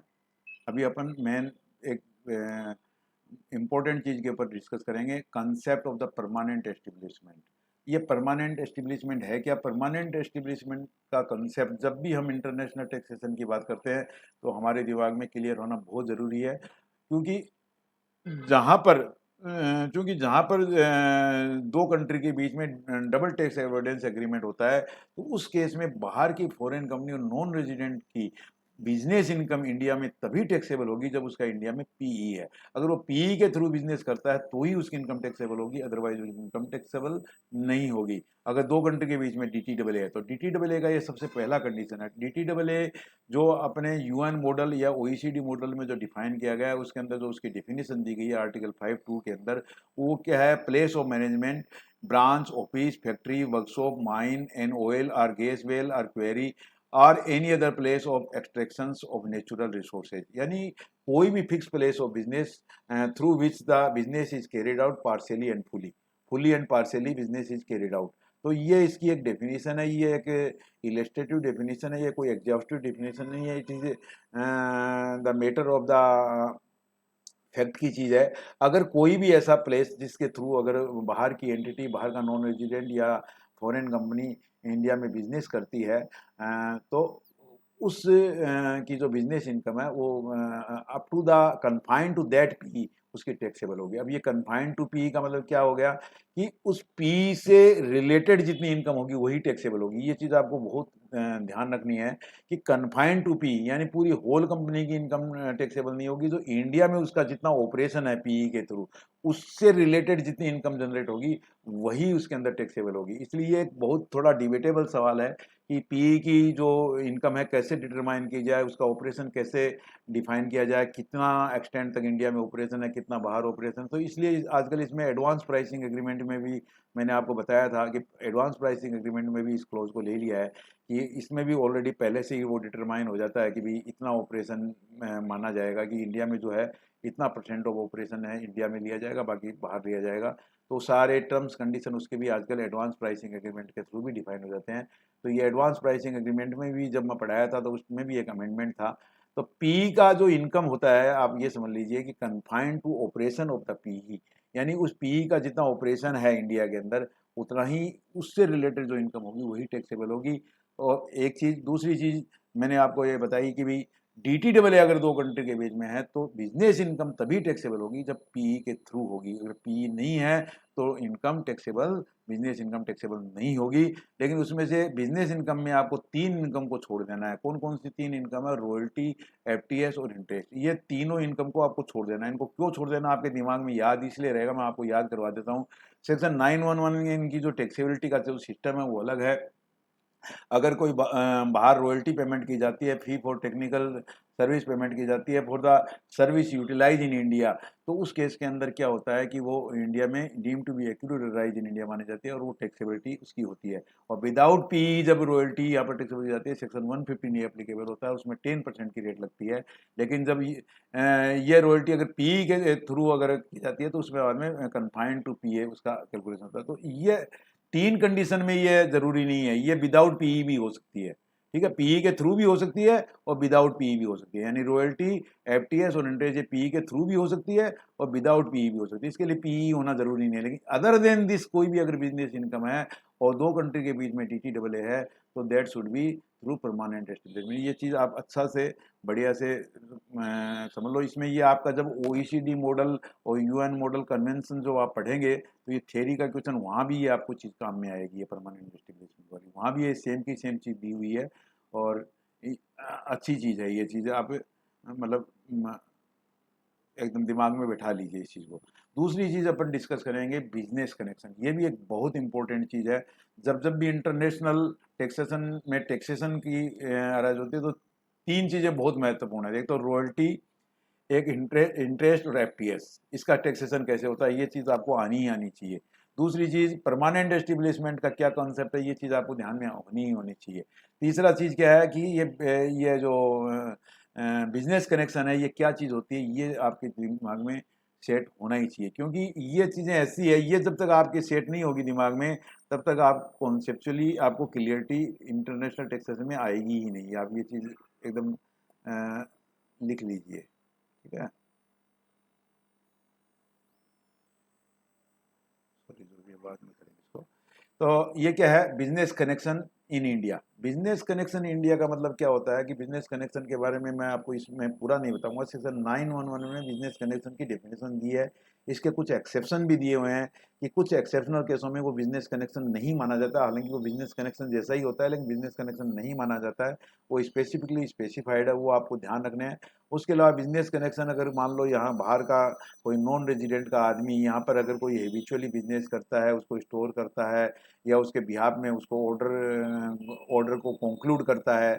अभी अपन मेन एक इम्पोर्टेंट चीज़ के ऊपर डिस्कस करेंगे, concept of the permanent establishment. ये परमानेंट एस्टेब्लिशमेंट है क्या? परमानेंट एस्टेब्लिशमेंट का कंसेप्ट जब भी हम इंटरनेशनल टैक्सेशन की बात करते हैं तो हमारे दिमाग में क्लियर होना बहुत ज़रूरी है, क्योंकि जहाँ पर चूंकि जहाँ पर दो कंट्री के बीच में डबल टैक्स एवोइडेंस एग्रीमेंट होता है, तो उस केस में बाहर की foreign company or non resident की बिजनेस इनकम इंडिया में तभी टैक्सेबल होगी जब उसका इंडिया में पीई है। अगर वो पीई के थ्रू बिजनेस करता है तो ही उसकी इनकम टैक्सेबल होगी, अदरवाइज इनकम टैक्सेबल नहीं होगी। अगर दो कंट्री के बीच में डीटीडबलए है तो डीटीडबलए का ये सबसे पहला कंडीशन है। डीटीडबलए जो अपने यूएन मॉडल या ओईसीडी मॉडल में जो डिफाइन किया गया है उसके अंदर जो उसकी डेफिनेशन दी गई है आर्टिकल 5(2) के अंदर, वो क्या है? Place of management, branch, office, factory, workshop, mine and oil और गैस वेल और क्वेरी और any other place of extraction of natural resources. यानी कोई भी fix place of business through which the business is carried out partially and fully and partially business is carried out. तो ये इसकी एक definition है, ये एक इलस्ट्रेटिव डेफिनेशन है, ये कोई एग्जॉस्टिव डेफिनेशन नहीं है। It is the matter of the fact की चीज़ है। अगर कोई भी ऐसा प्लेस जिसके थ्रू अगर बाहर की एंटिटी, बाहर का नॉन रेजिडेंट या फॉरेन कंपनी इंडिया में बिजनेस करती है, तो उस की जो बिजनेस इनकम है वो up to the confined to that P उसकी टैक्सेबल होगी। अब ये कन्फाइंड टू पी का मतलब क्या हो गया कि उस पी से रिलेटेड जितनी इनकम होगी वही टैक्सेबल होगी। ये चीज़ आपको बहुत ध्यान रखनी है कि कन्फाइंड टू पी यानी पूरी होल कंपनी की इनकम टैक्सेबल नहीं होगी। जो इंडिया में उसका जितना ऑपरेशन है पीई के थ्रू, उससे रिलेटेड जितनी इनकम जनरेट होगी वही उसके अंदर टैक्सेबल होगी। इसलिए एक बहुत थोड़ा डिबेटेबल सवाल है कि पीई की जो इनकम है कैसे डिटरमाइन की जाए, उसका ऑपरेशन कैसे डिफाइन किया जाए, कितना एक्सटेंड तक इंडिया में ऑपरेशन है, कितना बाहर ऑपरेशन। तो इसलिए आजकल इसमें एडवांस प्राइसिंग एग्रीमेंट में भी मैंने आपको बताया था कि एडवांस प्राइसिंग एग्रीमेंट में भी इस क्लोज को ले लिया है कि इसमें भी ऑलरेडी पहले से ही वो डिटरमाइन हो जाता है कि भाई इतना ऑपरेशन माना जाएगा कि इंडिया में जो है इतना % ऑफ ऑपरेशन है इंडिया में लिया जाएगा, बाकी बाहर लिया जाएगा। तो सारे टर्म्स कंडीशन उसके भी आजकल एडवांस प्राइसिंग एग्रीमेंट के थ्रू भी डिफाइन हो जाते हैं। तो ये एडवांस प्राइसिंग एग्रीमेंट में भी जब मैं पढ़ाया था तो उसमें भी एक अमेंडमेंट था। तो पी का जो इनकम होता है आप ये समझ लीजिए कि confined to operation of the P, यानी उस पी का जितना ऑपरेशन है इंडिया के अंदर उतना ही उससे रिलेटेड जो इनकम होगी वही टैक्सेबल होगी। और एक चीज़, दूसरी चीज़ मैंने आपको ये बताई कि भाई डीटीडबलए अगर दो कंट्री के बीच में है तो बिजनेस इनकम तभी टैक्सेबल होगी जब पीई के थ्रू होगी। अगर पीई नहीं है तो income taxable, business income taxable नहीं होगी। लेकिन उसमें से बिजनेस इनकम में आपको 3 इनकम को छोड़ देना है। कौन कौन सी 3 इनकम है? रॉयल्टी, एफटीएस और इंटरेस्ट। ये तीनों इनकम को आपको छोड़ देना है। इनको क्यों छोड़ देना आपके दिमाग में याद इसलिए रहेगा, मैं आपको याद करवा देता हूँ। सेक्शन 911 में इनकी जो टैक्सेबिलिटी का जो सिस्टम है वो अलग है। अगर कोई बाहर रॉयल्टी पेमेंट की जाती है, fee for technical service payment की जाती है for the service utilise in India, तो उस केस के अंदर क्या होता है कि वो इंडिया में deem to be accurate in India मानी जाती है और वो टैक्सेबिलिटी उसकी होती है। और विदाउट पी जब रॉयल्टी यहाँ पर टैक्सेबल जाती है सेक्शन 115 एप्लीकेबल होता है, उसमें 10% की रेट लगती है। लेकिन जब ये रॉयल्टी अगर पी के थ्रू अगर की जाती है तो उसमें बाद में कन्फाइंड टू पी है उसका कैलकुलेशन होता है। तो ये 3 कंडीशन में ये जरूरी नहीं है, ये विदाउट पीई भी हो सकती है। ठीक है, पीई के थ्रू भी हो सकती है और विदाउट पीई भी हो सकती है, यानी रॉयल्टी, एफटीएस और इंटरेस्ट ये पीई के थ्रू भी हो सकती है और विदाउट पीई भी हो सकती है। इसके लिए पीई होना जरूरी नहीं है, लेकिन अदर देन दिस कोई भी अगर बिजनेस इनकम है और दो कंट्री के बीच में टीटीडबलए है तो that should be through permanent establishment. ये चीज़ आप अच्छा से बढ़िया से समझ लो। इसमें ये आपका जब ओईसीडी मॉडल और यूएन मॉडल कन्वेंशन जो आप पढ़ेंगे तो ये थ्योरी का क्वेश्चन वहाँ भी ये आपको चीज़ काम में आएगी, ये परमानेंट एस्टेब्लिशमेंट वाली, वहाँ भी ये सेम की सेम चीज़ दी हुई है और अच्छी चीज़ है ये चीज़। आप मतलब एकदम दिमाग में बैठा लीजिए इस चीज़ को। दूसरी चीज़ अपन डिस्कस करेंगे बिजनेस कनेक्शन। ये भी एक बहुत इंपॉर्टेंट चीज़ है। जब भी इंटरनेशनल टैक्सेशन में टैक्सेशन की अराइज होती है तो तीन चीज़ें बहुत महत्वपूर्ण है। एक तो रॉयल्टी, एक इंटरेस्ट और एफटीएस, इसका टैक्सेशन कैसे होता है ये चीज़ आपको आनी ही आनी चाहिए। दूसरी चीज़ परमानेंट एस्टेब्लिशमेंट का क्या कॉन्सेप्ट है ये चीज़ आपको ध्यान में होनी ही होनी चाहिए। तीसरा चीज़ क्या है कि ये जो बिजनेस कनेक्शन है ये क्या चीज़ होती है ये आपके दिमाग में सेट होना ही चाहिए, क्योंकि ये चीज़ें ऐसी है, ये जब तक आपके सेट नहीं होगी दिमाग में तब तक आप कॉन्सेप्चुअली आपको क्लियरिटी इंटरनेशनल टैक्सेशन में आएगी ही नहीं। आप ये चीज़ एकदम लिख लीजिए, ठीक है। सॉरी जो बात नहीं करेंगे इसको। तो ये क्या है business connection in India. Business connection India का मतलब क्या होता है कि बिजनेस कनेक्शन के बारे में मैं आपको इसमें पूरा नहीं बताऊंगा। सेक्शन 911 में बिजनेस कनेक्शन की डेफिनेशन दी है। इसके कुछ एक्सेप्शन भी दिए हुए हैं कि कुछ एक्सेप्शनल केसों में वो बिजनेस कनेक्शन नहीं माना जाता, हालांकि वो बिजनेस कनेक्शन जैसा ही होता है लेकिन बिजनेस कनेक्शन नहीं माना जाता है। वो स्पेसिफिकली स्पेसिफाइड है, वो आपको ध्यान रखने हैं। उसके अलावा बिजनेस कनेक्शन अगर मान लो यहाँ बाहर का कोई नॉन रेजिडेंट का आदमी यहाँ पर अगर कोई हैबिचुअली बिजनेस करता है, उसको स्टोर करता है या उसके बिहाफ में उसको ऑर्डर को कंक्लूड करता है,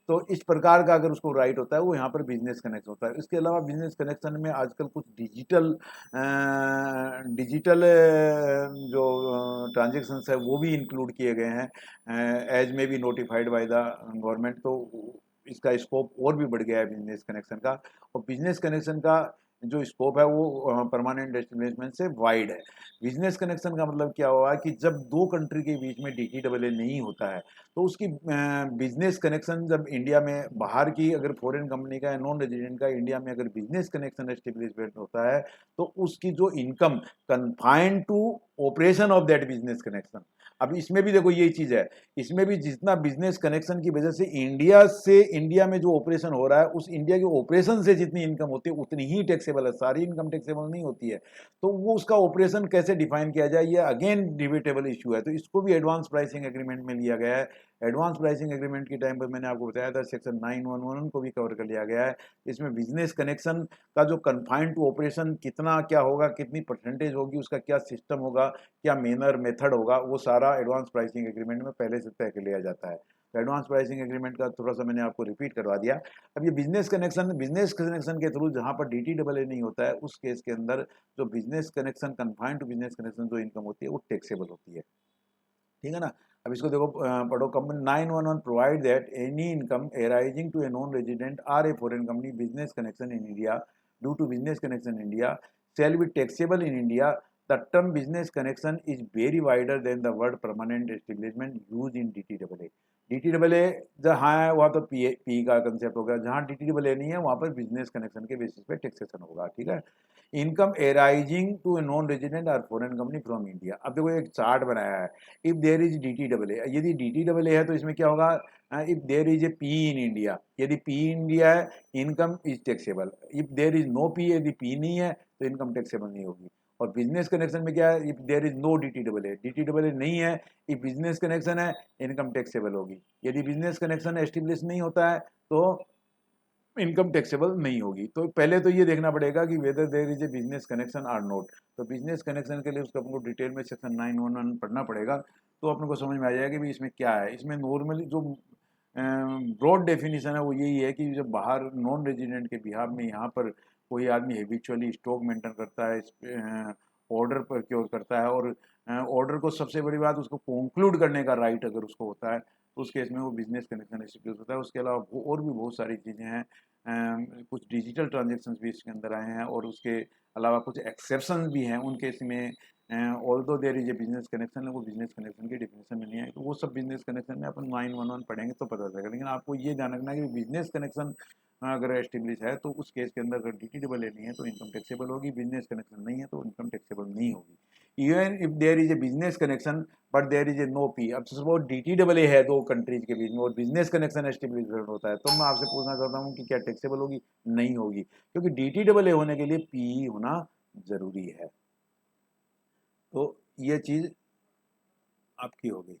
तो इस प्रकार का अगर उसको राइट होता है वो यहाँ पर बिजनेस कनेक्शन होता है। इसके अलावा बिजनेस कनेक्शन में आजकल कुछ डिजिटल जो ट्रांजेक्शन्स है वो भी इंक्लूड किए गए हैं एज में be notified by the government. तो इसका स्कोप और भी बढ़ गया है बिजनेस कनेक्शन का। और बिजनेस कनेक्शन का जो स्कोप है वो परमानेंट एस्टेब्लिशमेंट से वाइड है। बिजनेस कनेक्शन का मतलब क्या हुआ कि जब दो कंट्री के बीच में डीटीडब्ल्यूए नहीं होता है तो उसकी बिजनेस कनेक्शन जब इंडिया में बाहर की अगर फॉरेन कंपनी का या नॉन रेजिडेंट का इंडिया में अगर बिजनेस कनेक्शन एस्टेब्लिशमेंट होता है तो उसकी जो income confined to operation of that business connection. अब इसमें भी देखो यही चीज है, इसमें भी जितना बिजनेस कनेक्शन की वजह से इंडिया में जो ऑपरेशन हो रहा है उस इंडिया के ऑपरेशन से जितनी इनकम होती है उतनी ही टैक्सेबल है, सारी इनकम टैक्सेबल नहीं होती है। तो वो उसका ऑपरेशन कैसे डिफाइन किया जाए ये अगेन डिबेटेबल इशू है। तो इसको भी एडवांस प्राइसिंग एग्रीमेंट में लिया गया है। एडवांस प्राइसिंग एग्रीमेंट के टाइम पर मैंने आपको बताया था सेक्शन 911 को भी कवर कर लिया गया है। इसमें बिजनेस कनेक्शन का जो कन्फाइंड टू ऑपरेशन कितना क्या होगा, कितनी परसेंटेज होगी, उसका क्या सिस्टम होगा, क्या मैनर मेथड होगा, वो सारा एडवांस प्राइसिंग एग्रीमेंट में पहले से तय कर लिया जाता है। तो एडवांस प्राइसिंग एग्रीमेंट का थोड़ा सा मैंने आपको रिपीट करवा दिया। अब ये बिजनेस कनेक्शन के थ्रू जहां पर डीटीडब्ल्यूए नहीं होता है उस केस के अंदर जो business connection confined to business connection जो इनकम होती है वो टैक्सेबल होती है, ठीक है ना। अब इसको देखो पढ़ो। Company 911 provide that any income arising to a non resident or a foreign company business connection in India due to business connection India shall be taxable in India. The term business connection is very wider than the word permanent establishment used in DTAA. DTAA जहाँ है वहाँ तो P का concept होगा, जहाँ DTAA नहीं है वहाँ पर बिजनेस कनेक्शन के बेसिस पे टैक्सेशन होगा, ठीक है। Income arising to a non resident और फॉरेन कंपनी फ्रॉम इंडिया। अब देखो एक चार्ट बनाया है। इफ देयर इज DTAA, यदि DTAA है तो इसमें क्या होगा, if there is a P in India, यदि पी इंडिया है income is taxable. If there is no P, यदि पी नहीं है तो इनकम टैक्सेबल नहीं होगी। और बिजनेस कनेक्शन में क्या है, इफ देयर इज नो डीटीडब्ल्यूए नहीं है, इफ बिजनेस कनेक्शन है इनकम टैक्सेबल होगी। यदि बिजनेस कनेक्शन एस्टेब्लिश नहीं होता है तो इनकम टैक्सेबल नहीं होगी। तो पहले तो ये देखना पड़ेगा कि whether there is a business connection or not. तो बिजनेस कनेक्शन के लिए उसको अपने को डिटेल में सेक्शन 911 पढ़ना पड़ेगा तो अपने को समझ में आ जाएगा कि इसमें क्या है। इसमें नॉर्मली जो ब्रॉड डेफिनेशन है वो यही है कि जब बाहर नॉन रेजिडेंट के बिहाफ में यहाँ पर कोई आदमी हैबिचुअली स्टॉक मेंटेन करता है, ऑर्डर प्रोक्योर करता है और ऑर्डर को सबसे बड़ी बात उसको कंक्लूड करने का राइट अगर उसको होता है तो उस केस में वो बिजनेस कनेक्शन एस्टेब्लिश होता है। उसके अलावा और भी बहुत सारी चीज़ें हैं, कुछ डिजिटल ट्रांजेक्शन्स भी इसके अंदर आए हैं और उसके अलावा कुछ एक्सेप्शन भी हैं उन केस में। Although there is a business connection, वो बिजनेस कनेक्शन की डिफिनेशन में नहीं है, तो वो सब बिजनेस कनेक्शन में अपन 911 पढ़ेंगे तो पता चलेगा। लेकिन आपको ये ध्यान रखना है कि बिजनेस कनेक्शन अगर एस्टेब्लिश है तो उस केस के अंदर अगर DTAA नहीं है तो इनकम टैक्सेबल होगी, बिजनेस कनेक्शन नहीं है तो इनकम टैक्सेबल नहीं होगी। Even if there is a business connection but there is a no P. अब सपोज DTAA है दो कंट्रीज के बीच में और बिजनेस कनेक्शन एस्टेब्लिशमेंट होता है तो मैं आपसे पूछना चाहता हूँ कि क्या टैक्सेबल होगी? नहीं होगी, क्योंकि DTAA होने के लिए PE होना जरूरी है। तो ये चीज आपकी हो गई।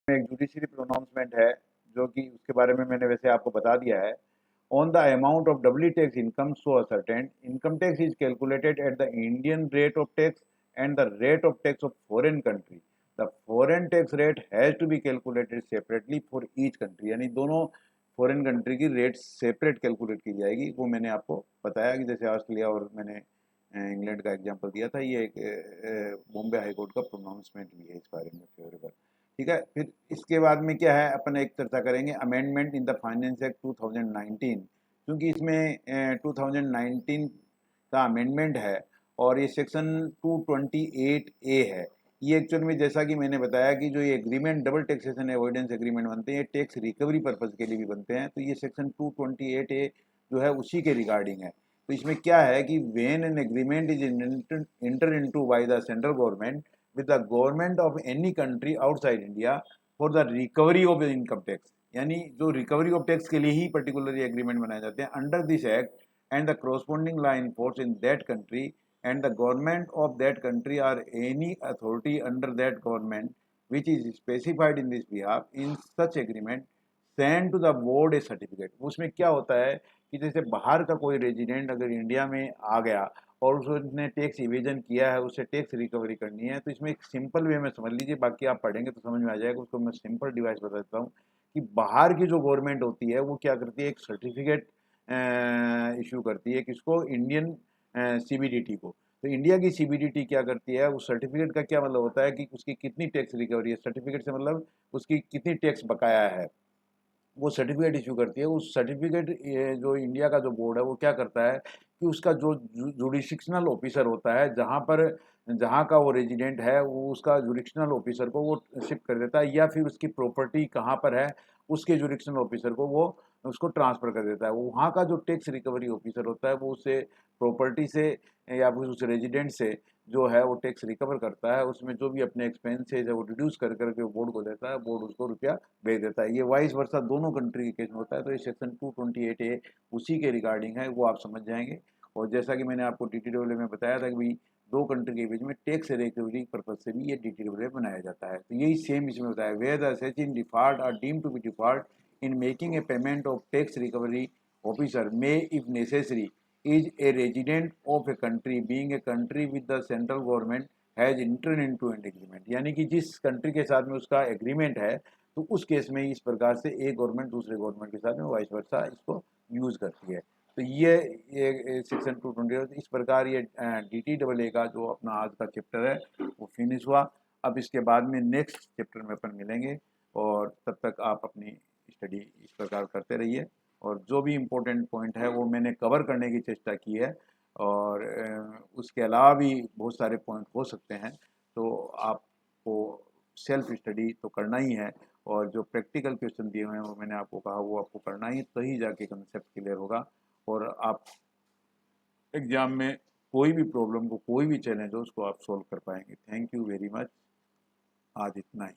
एक जुडिशरी प्रोनाउंसमेंट है जो कि उसके बारे में मैंने वैसे आपको बता दिया है। On the amount of W tax income so ascertain income tax is calculated at the Indian rate of tax and the rate of tax of foreign country. The foreign tax rate has to be calculated separately for each country, यानी दोनों foreign country की rate separate calculate की जाएगी। वो मैंने आपको बताया कि जैसे ऑस्ट्रेलिया और मैंने इंग्लैंड का एग्जांपल दिया था। ये एक बॉम्बे हाई कोर्ट का प्रोनाउंसमेंट भी है इस बारे में फेवरेबल। ठीक है, फिर इसके बाद में क्या है, अपन एक चर्चा करेंगे amendment in the finance act 2019, क्योंकि इसमें 2019 का अमेंडमेंट है और ये सेक्शन 228A है। ये एक्चुअल में जैसा कि मैंने बताया कि जो ये agreement double taxation avoidance agreement बनते हैं ये टैक्स रिकवरी पर्पज़ के लिए भी बनते हैं, तो ये सेक्शन 228A जो है उसी के रिगार्डिंग है। तो इसमें क्या है कि when an agreement is inter into by the central government with the government of any country outside India for the recovery of the income tax, यानी जो रिकवरी ऑफ टैक्स के लिए ही पर्टिकुलरली एग्रीमेंट बनाए जाते हैं under this act and the corresponding law enforced in that country and the government of that country or any authority under that government which is specified in this behalf in such agreement send to the board a certificate। उसमें क्या होता है कि जैसे बाहर का कोई resident अगर इंडिया में आ गया और उसने टैक्स इवेजन किया है, उसे टैक्स रिकवरी करनी है, तो इसमें एक सिंपल वे में समझ लीजिए, बाकी आप पढ़ेंगे तो समझ में आ जाएगा। उसको मैं सिंपल डिवाइस बता देता हूँ कि बाहर की जो गवर्नमेंट होती है वो क्या करती है, एक सर्टिफिकेट इशू करती है किसको, इंडियन CBDT को। तो इंडिया की CBDT क्या करती है, उस सर्टिफिकेट का क्या मतलब होता है कि उसकी कितनी टैक्स रिकवरी है, सर्टिफिकेट से मतलब उसकी कितनी टैक्स बकाया है, वो सर्टिफिकेट इशू करती है। उस सर्टिफिकेट जो इंडिया का जो बोर्ड है वो क्या करता है कि उसका जो जुडिशनल ऑफिसर होता है जहाँ का वो रेजिडेंट है वो उसका जुडिशनल ऑफिसर को वो शिफ्ट कर देता है, या फिर उसकी प्रॉपर्टी कहाँ पर है उसके जुडिशनल ऑफिसर को वो उसको ट्रांसफ़र कर देता है। वो वहाँ का जो टैक्स रिकवरी ऑफिसर होता है वो उसे प्रॉपर्टी से या फिर उस रेजिडेंट से जो है वो टैक्स रिकवर करता है। उसमें जो भी अपने एक्सपेंसेस है वो रिड्यूस कर करके बोर्ड को देता है, बोर्ड उसको रुपया भेज देता है। ये वाइस वर्सा दोनों कंट्री के केस में होता है। तो ये सेक्शन 228A उसी के रिगार्डिंग है, वो आप समझ जाएंगे। और जैसा कि मैंने आपको DTAA में बताया था कि भाई दो कंट्री के बीच में टैक्स रिकवरी पर्पज से भी ये DTAA बनाया जाता है। तो यही सेम इसमें होता है, where the such in default are deemed to be default in making a payment of tax recovery officer may if necessary is a resident of a country being a country with the central government has entered into an agreement, यानी कि जिस country के साथ में उसका agreement है तो उस केस में इस प्रकार से एक गवर्नमेंट दूसरे गवर्नमेंट के साथ में वाइस वर्सा इसको यूज करती है। तो ये सेक्शन 220 इस प्रकार ये DTAA का जो अपना आज का चैप्टर है वो फिनिश हुआ। अब इसके बाद में नेक्स्ट चैप्टर में अपन मिलेंगे और तब तक आप अपनी स्टडी इस प्रकार करते रहिए। और जो भी इम्पोर्टेंट पॉइंट है वो मैंने कवर करने की चेष्टा की है और उसके अलावा भी बहुत सारे पॉइंट हो सकते हैं, तो आपको सेल्फ स्टडी तो करना ही है और जो प्रैक्टिकल क्वेश्चन दिए हुए हैं वो मैंने आपको कहा वो आपको करना ही, तो ही जाके कंसेप्ट क्लियर होगा और आप एग्ज़ाम में कोई भी प्रॉब्लम को, कोई भी चैलेंज हो उसको आप सॉल्व कर पाएंगे। थैंक यू वेरी मच, आज इतना ही।